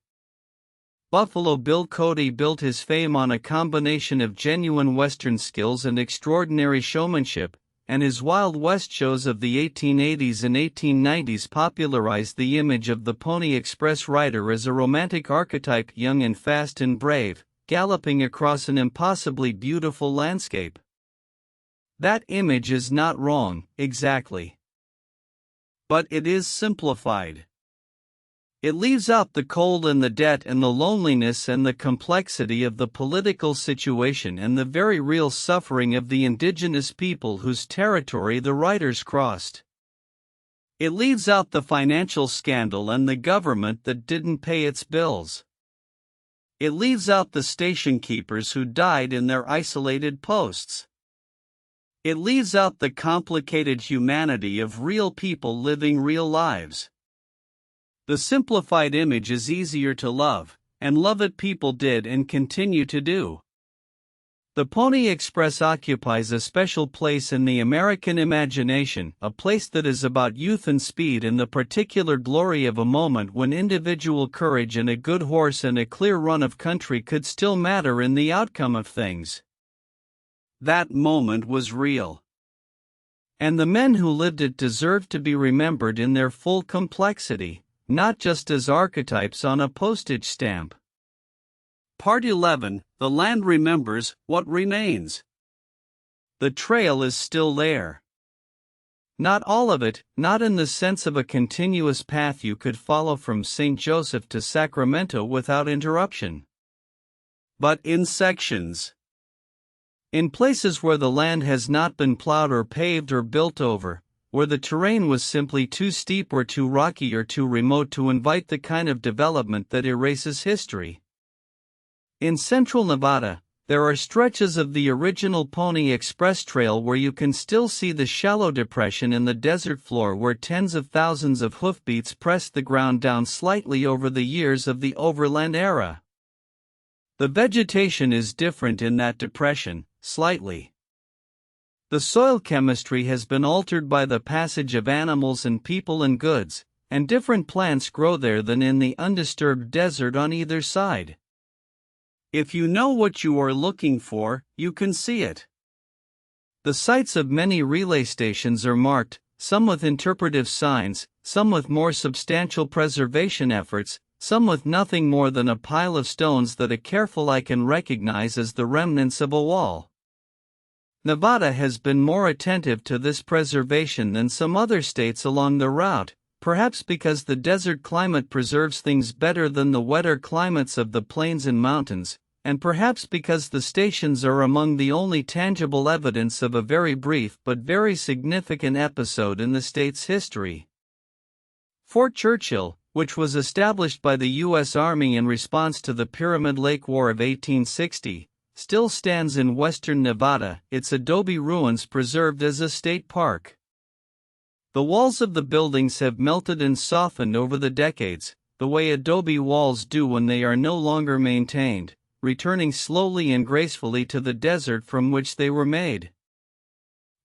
Buffalo Bill Cody built his fame on a combination of genuine Western skills and extraordinary showmanship, and his Wild West shows of the 1880s and 1890s popularized the image of the Pony Express rider as a romantic archetype, young and fast and brave, galloping across an impossibly beautiful landscape. That image is not wrong, exactly. But it is simplified. It leaves out the cold and the debt and the loneliness and the complexity of the political situation and the very real suffering of the indigenous people whose territory the writers crossed. It leaves out the financial scandal and the government that didn't pay its bills. It leaves out the station keepers who died in their isolated posts. It leaves out the complicated humanity of real people living real lives. The simplified image is easier to love, and love it people did and continue to do. The Pony Express occupies a special place in the American imagination, a place that is about youth and speed and the particular glory of a moment when individual courage and a good horse and a clear run of country could still matter in the outcome of things. That moment was real. And the men who lived it deserved to be remembered in their full complexity, not just as archetypes on a postage stamp. Part 11, The Land Remembers What Remains. The trail is still there. Not all of it, not in the sense of a continuous path you could follow from St. Joseph to Sacramento without interruption. But in sections. In places where the land has not been plowed or paved or built over, where the terrain was simply too steep or too rocky or too remote to invite the kind of development that erases history. In central Nevada, there are stretches of the original Pony Express Trail where you can still see the shallow depression in the desert floor where tens of thousands of hoofbeats pressed the ground down slightly over the years of the overland era. The vegetation is different in that depression, slightly. The soil chemistry has been altered by the passage of animals and people and goods, and different plants grow there than in the undisturbed desert on either side. If you know what you are looking for, you can see it. The sites of many relay stations are marked, some with interpretive signs, some with more substantial preservation efforts, some with nothing more than a pile of stones that a careful eye can recognize as the remnants of a wall. Nevada has been more attentive to this preservation than some other states along the route, perhaps because the desert climate preserves things better than the wetter climates of the plains and mountains, and perhaps because the stations are among the only tangible evidence of a very brief but very significant episode in the state's history. Fort Churchill, which was established by the U.S. Army in response to the Pyramid Lake War of 1860, still stands in western Nevada, its adobe ruins preserved as a state park. The walls of the buildings have melted and softened over the decades, the way adobe walls do when they are no longer maintained, returning slowly and gracefully to the desert from which they were made.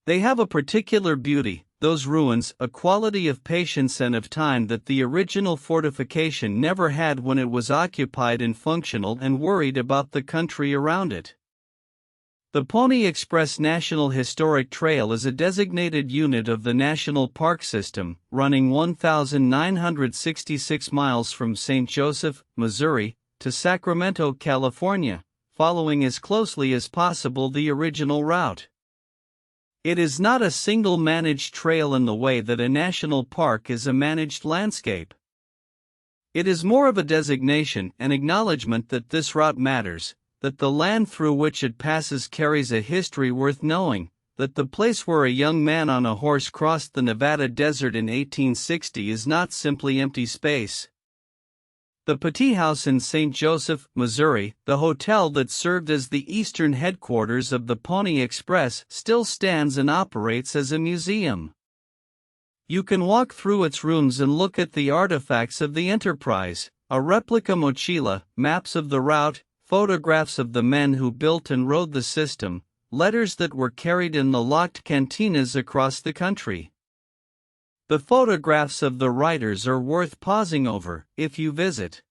They have a particular beauty, those ruins, a quality of patience and of time that the original fortification never had when it was occupied and functional and worried about the country around it. The Pony Express National Historic Trail is a designated unit of the National Park System, running 1,966 miles from St. Joseph, Missouri, to Sacramento, California, following as closely as possible the original route. It is not a single managed trail in the way that a national park is a managed landscape. It is more of a designation, an acknowledgement that this route matters, that the land through which it passes carries a history worth knowing, that the place where a young man on a horse crossed the Nevada desert in 1860 is not simply empty space. The Petit House in St. Joseph, Missouri, the hotel that served as the eastern headquarters of the Pony Express, still stands and operates as a museum. You can walk through its rooms and look at the artifacts of the enterprise, a replica mochila, maps of the route, photographs of the men who built and rode the system, letters that were carried in the locked cantinas across the country. The photographs of the writers are worth pausing over, if you visit.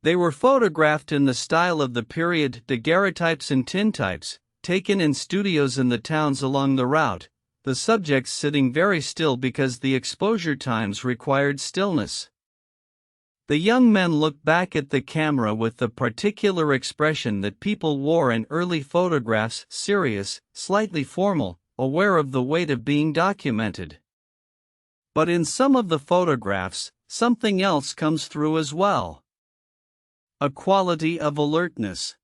They were photographed in the style of the period, daguerreotypes and tintypes, taken in studios in the towns along the route, the subjects sitting very still because the exposure times required stillness. The young men looked back at the camera with the particular expression that people wore in early photographs, serious, slightly formal, aware of the weight of being documented. But in some of the photographs, something else comes through as well. A quality of alertness.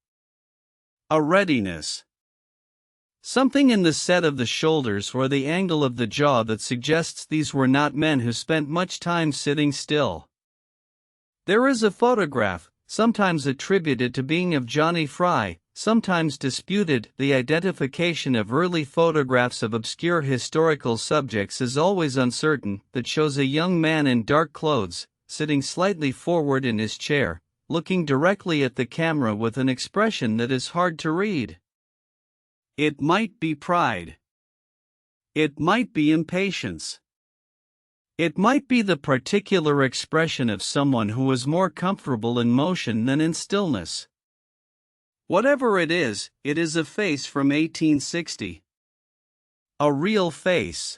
A readiness. Something in the set of the shoulders or the angle of the jaw that suggests these were not men who spent much time sitting still. There is a photograph, sometimes attributed to being of Johnny Fry, sometimes disputed. The identification of early photographs of obscure historical subjects is always uncertain, that shows a young man in dark clothes, sitting slightly forward in his chair, looking directly at the camera with an expression that is hard to read. It might be pride. It might be impatience. It might be the particular expression of someone who is more comfortable in motion than in stillness. Whatever it is a face from 1860. A real face.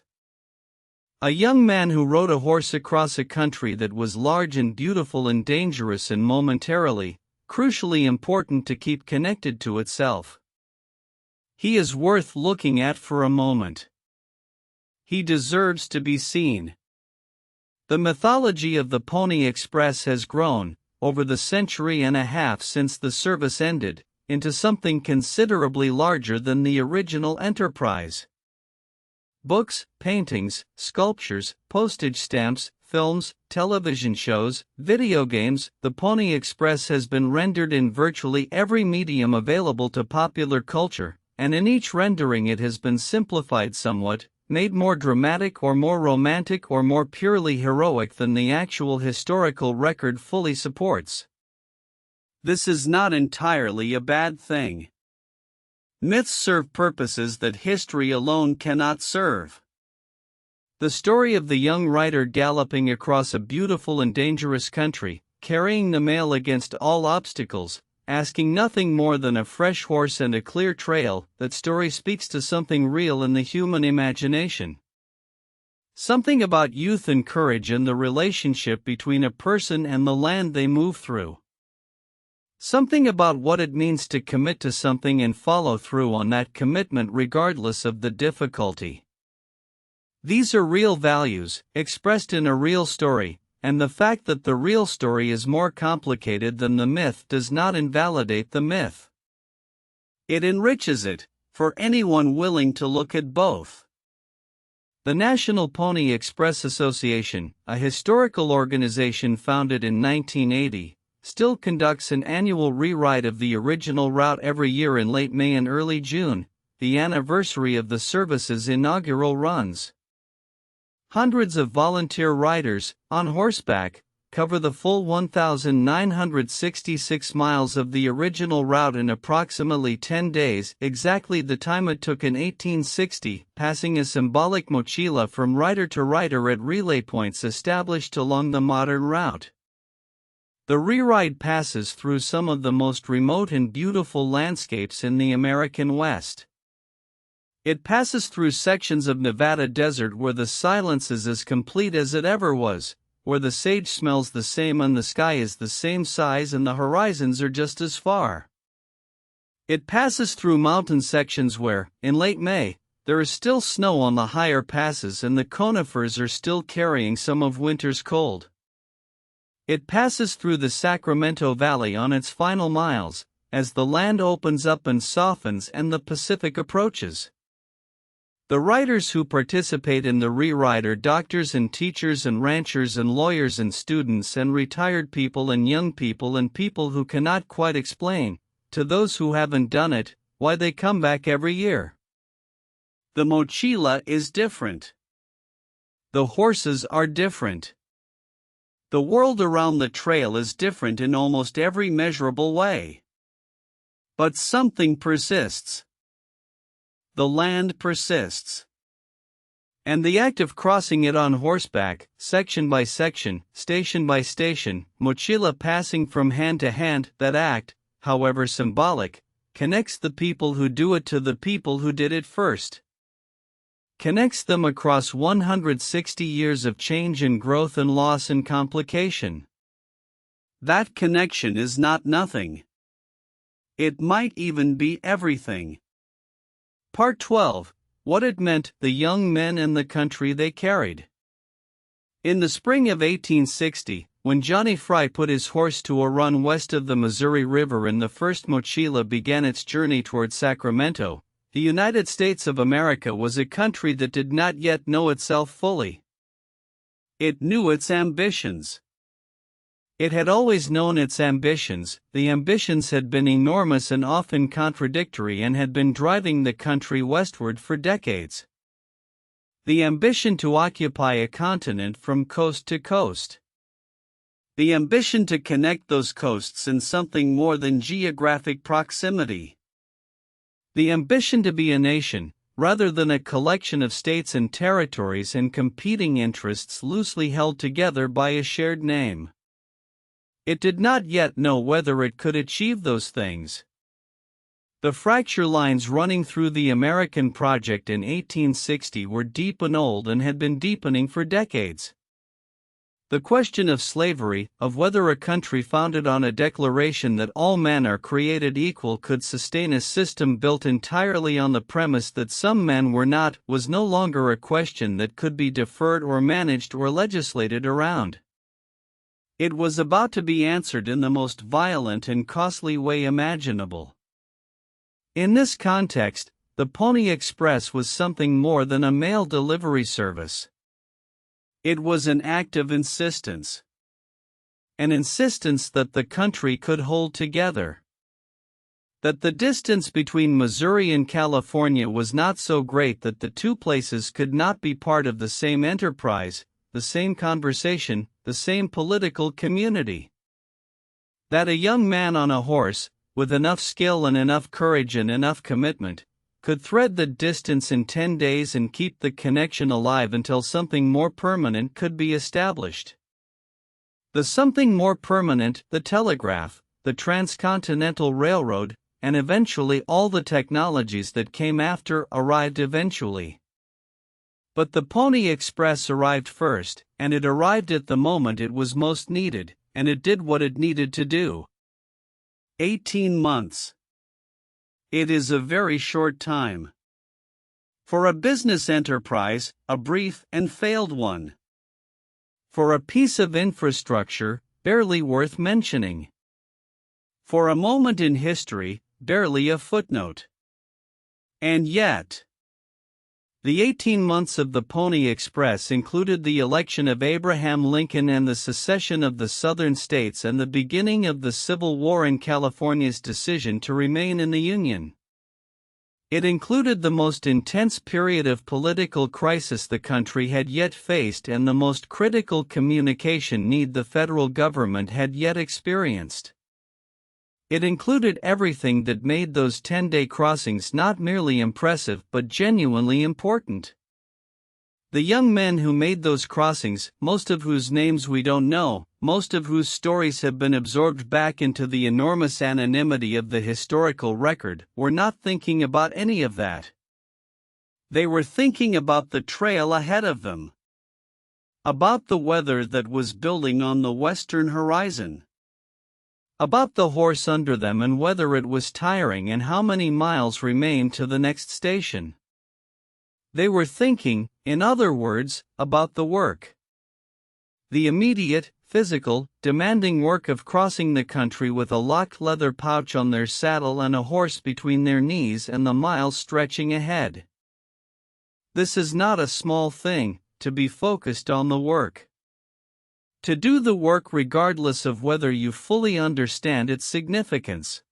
A young man who rode a horse across a country that was large and beautiful and dangerous and momentarily, crucially important to keep connected to itself. He is worth looking at for a moment. He deserves to be seen. The mythology of the Pony Express has grown, over the century and a half since the service ended, into something considerably larger than the original enterprise. Books, paintings, sculptures, postage stamps, films, television shows, video games, the Pony Express has been rendered in virtually every medium available to popular culture, and in each rendering it has been simplified somewhat, made more dramatic or more romantic or more purely heroic than the actual historical record fully supports. This is not entirely a bad thing. Myths serve purposes that history alone cannot serve. The story of the young writer galloping across a beautiful and dangerous country, carrying the mail against all obstacles, asking nothing more than a fresh horse and a clear trail, that story speaks to something real in the human imagination. Something about youth and courage and the relationship between a person and the land they move through. Something about what it means to commit to something and follow through on that commitment regardless of the difficulty. These are real values, expressed in a real story, and the fact that the real story is more complicated than the myth does not invalidate the myth. It enriches it, for anyone willing to look at both. The National Pony Express Association, a historical organization founded in 1980, still conducts an annual rewrite of the original route every year in late May and early June, the anniversary of the service's inaugural runs. Hundreds of volunteer riders, on horseback, cover the full 1,966 miles of the original route in approximately 10 days, exactly the time it took in 1860, passing a symbolic mochila from rider to rider at relay points established along the modern route. The rewrite passes through some of the most remote and beautiful landscapes in the American West. It passes through sections of Nevada desert where the silence is as complete as it ever was, where the sage smells the same and the sky is the same size and the horizons are just as far. It passes through mountain sections where, in late May, there is still snow on the higher passes and the conifers are still carrying some of winter's cold. It passes through the Sacramento Valley on its final miles, as the land opens up and softens and the Pacific approaches. The writers who participate in the rewrite are doctors and teachers and ranchers and lawyers and students and retired people and young people and people who cannot quite explain, to those who haven't done it, why they come back every year. The mochila is different. The horses are different. The world around the trail is different in almost every measurable way. But something persists. The land persists. And the act of crossing it on horseback, section by section, station by station, mochila passing from hand to hand, that act, however symbolic, connects the people who do it to the people who did it first. Connects them across 160 years of change and growth and loss and complication. That connection is not nothing. It might even be everything. Part 12. What it meant, the young men and the country they carried. In the spring of 1860, when Johnny Fry put his horse to a run west of the Missouri River and the first mochila began its journey toward Sacramento, the United States of America was a country that did not yet know itself fully. It knew its ambitions. It had always known its ambitions. The ambitions had been enormous and often contradictory and had been driving the country westward for decades. The ambition to occupy a continent from coast to coast. The ambition to connect those coasts in something more than geographic proximity. The ambition to be a nation, rather than a collection of states and territories and competing interests loosely held together by a shared name. It did not yet know whether it could achieve those things. The fracture lines running through the American project in 1860 were deep and old and had been deepening for decades. The question of slavery, of whether a country founded on a declaration that all men are created equal could sustain a system built entirely on the premise that some men were not, was no longer a question that could be deferred or managed or legislated around. It was about to be answered in the most violent and costly way imaginable. In this context, the Pony Express was something more than a mail delivery service. It was an act of insistence. An insistence that the country could hold together. That the distance between Missouri and California was not so great that the two places could not be part of the same enterprise, the same conversation, the same political community. That a young man on a horse, with enough skill and enough courage and enough commitment, could thread the distance in 10 days and keep the connection alive until something more permanent could be established. The something more permanent, the telegraph, the transcontinental railroad, and eventually all the technologies that came after arrived eventually. But the Pony Express arrived first, and it arrived at the moment it was most needed, and it did what it needed to do. 18 months. It is a very short time. For a business enterprise, a brief and failed one. For a piece of infrastructure, barely worth mentioning. For a moment in history, barely a footnote. And yet, the 18 months of the Pony Express included the election of Abraham Lincoln and the secession of the Southern states and the beginning of the Civil War and California's decision to remain in the Union. It included the most intense period of political crisis the country had yet faced and the most critical communication need the federal government had yet experienced. It included everything that made those 10-day crossings not merely impressive but genuinely important. The young men who made those crossings, most of whose names we don't know, most of whose stories have been absorbed back into the enormous anonymity of the historical record, were not thinking about any of that. They were thinking about the trail ahead of them. About the weather that was building on the western horizon. About the horse under them and whether it was tiring and how many miles remained to the next station. They were thinking, in other words, about the work. The immediate, physical, demanding work of crossing the country with a locked leather pouch on their saddle and a horse between their knees and the miles stretching ahead. This is not a small thing, to be focused on the work. To do the work regardless of whether you fully understand its significance.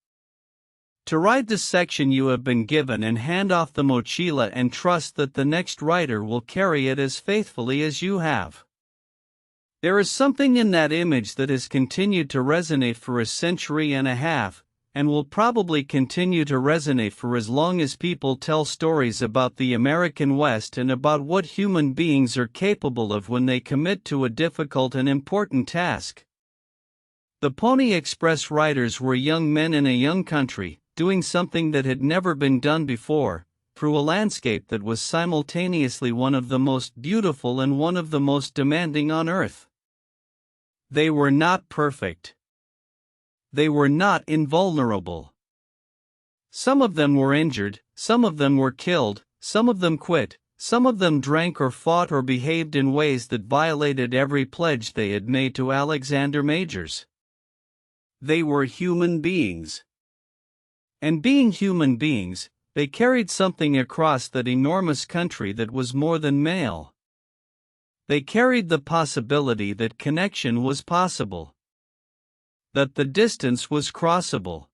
To ride the section you have been given and hand off the mochila and trust that the next rider will carry it as faithfully as you have. There is something in that image that has continued to resonate for a century and a half, and will probably continue to resonate for as long as people tell stories about the American West and about what human beings are capable of when they commit to a difficult and important task. The Pony Express riders were young men in a young country, doing something that had never been done before, through a landscape that was simultaneously one of the most beautiful and one of the most demanding on earth. They were not perfect. They were not invulnerable. Some of them were injured, some of them were killed, some of them quit, some of them drank or fought or behaved in ways that violated every pledge they had made to Alexander Majors. They were human beings. And being human beings, they carried something across that enormous country that was more than mail. They carried the possibility that connection was possible. That the distance was crossable.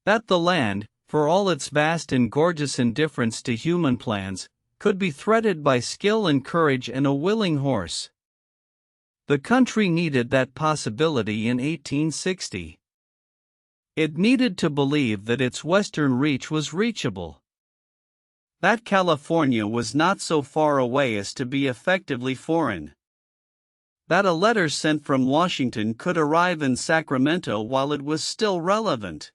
That the land, for all its vast and gorgeous indifference to human plans, could be threaded by skill and courage and a willing horse. The country needed that possibility in 1860. It needed to believe that its western reach was reachable. That California was not so far away as to be effectively foreign. That a letter sent from Washington could arrive in Sacramento while it was still relevant.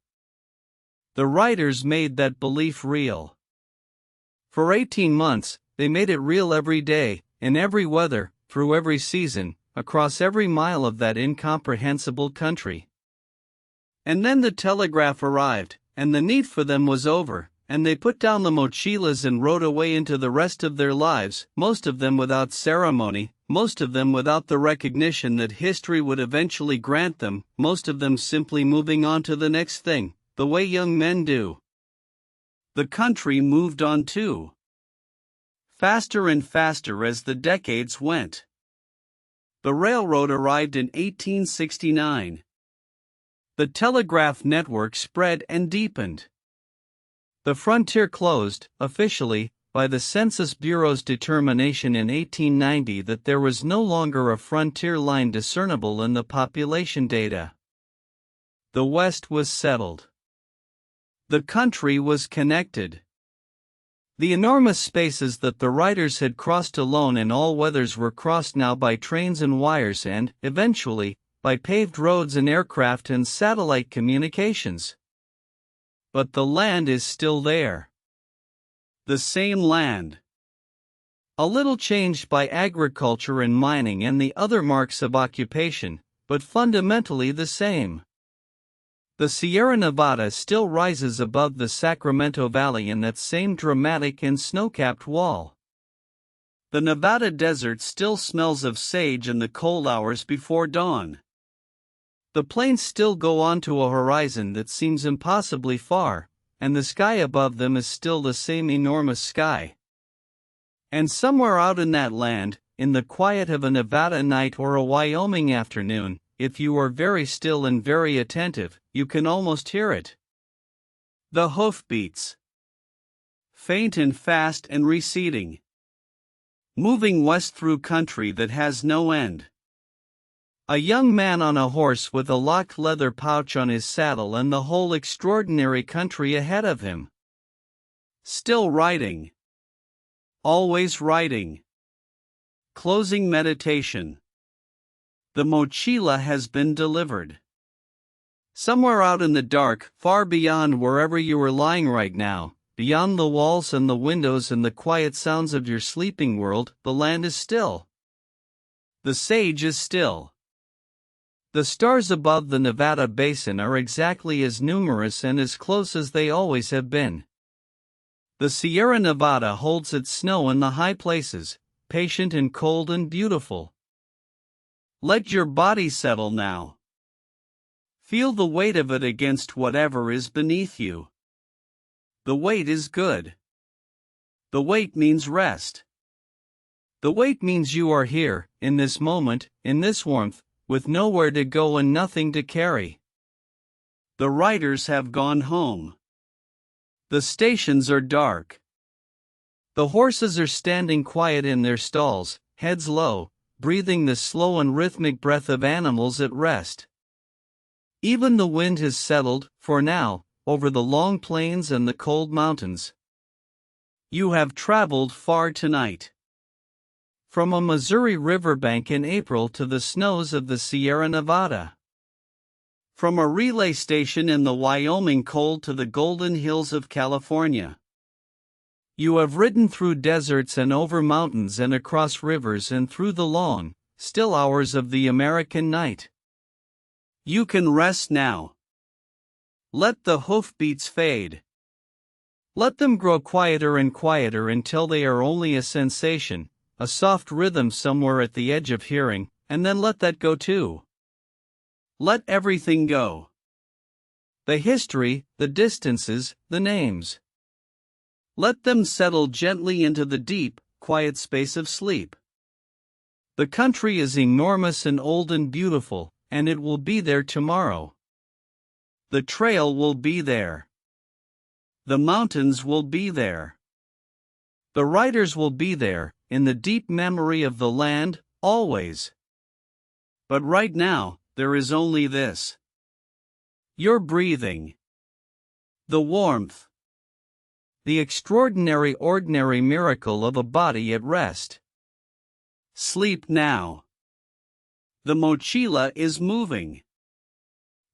The writers made that belief real. For 18 months, they made it real every day, in every weather, through every season, across every mile of that incomprehensible country. And then the telegraph arrived, and the need for them was over, and they put down the mochilas and rode away into the rest of their lives, most of them without ceremony, most of them without the recognition that history would eventually grant them, most of them simply moving on to the next thing, the way young men do. The country moved on too. Faster and faster as the decades went. The railroad arrived in 1869. The telegraph network spread and deepened. The frontier closed, officially, by the Census Bureau's determination in 1890 that there was no longer a frontier line discernible in the population data. The West was settled. The country was connected. The enormous spaces that the riders had crossed alone in all weathers were crossed now by trains and wires and, eventually, by paved roads and aircraft and satellite communications. But the land is still there. The same land. A little changed by agriculture and mining and the other marks of occupation, but fundamentally the same. The Sierra Nevada still rises above the Sacramento Valley in that same dramatic and snow-capped wall. The Nevada desert still smells of sage in the cold hours before dawn. The plains still go on to a horizon that seems impossibly far, and the sky above them is still the same enormous sky. And somewhere out in that land, in the quiet of a Nevada night or a Wyoming afternoon, if you are very still and very attentive, you can almost hear it. The hoofbeats. Faint and fast and receding. Moving west through country that has no end. A young man on a horse with a locked leather pouch on his saddle and the whole extraordinary country ahead of him. Still riding. Always riding. Closing meditation. The mochila has been delivered. Somewhere out in the dark, far beyond wherever you are lying right now, beyond the walls and the windows and the quiet sounds of your sleeping world, the land is still. The sage is still. The stars above the Nevada basin are exactly as numerous and as close as they always have been. The Sierra Nevada holds its snow in the high places, patient and cold and beautiful. Let your body settle now. Feel the weight of it against whatever is beneath you. The weight is good. The weight means rest. The weight means you are here, in this moment, in this warmth, with nowhere to go and nothing to carry. The riders have gone home. The stations are dark. The horses are standing quiet in their stalls, heads low, breathing the slow and rhythmic breath of animals at rest. Even the wind has settled, for now, over the long plains and the cold mountains. You have traveled far tonight. From a Missouri riverbank in April to the snows of the Sierra Nevada. From a relay station in the Wyoming cold to the golden hills of California. You have ridden through deserts and over mountains and across rivers and through the long, still hours of the American night. You can rest now. Let the hoofbeats fade. Let them grow quieter and quieter until they are only a sensation, a soft rhythm somewhere at the edge of hearing, and then let that go too. Let everything go. The history, the distances, the names. Let them settle gently into the deep, quiet space of sleep. The country is enormous and old and beautiful, and it will be there tomorrow. The trail will be there. The mountains will be there. The riders will be there, in the deep memory of the land, always. But right now, there is only this. Your breathing. The warmth. The extraordinary ordinary miracle of a body at rest. Sleep now. The mochila is moving.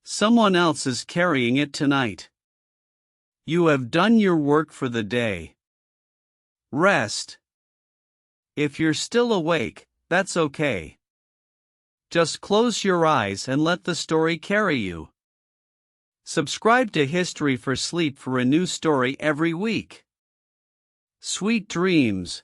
Someone else is carrying it tonight. You have done your work for the day. Rest. If you're still awake, that's okay. Just close your eyes and let the story carry you. Subscribe to History for Sleep for a new story every week. Sweet dreams.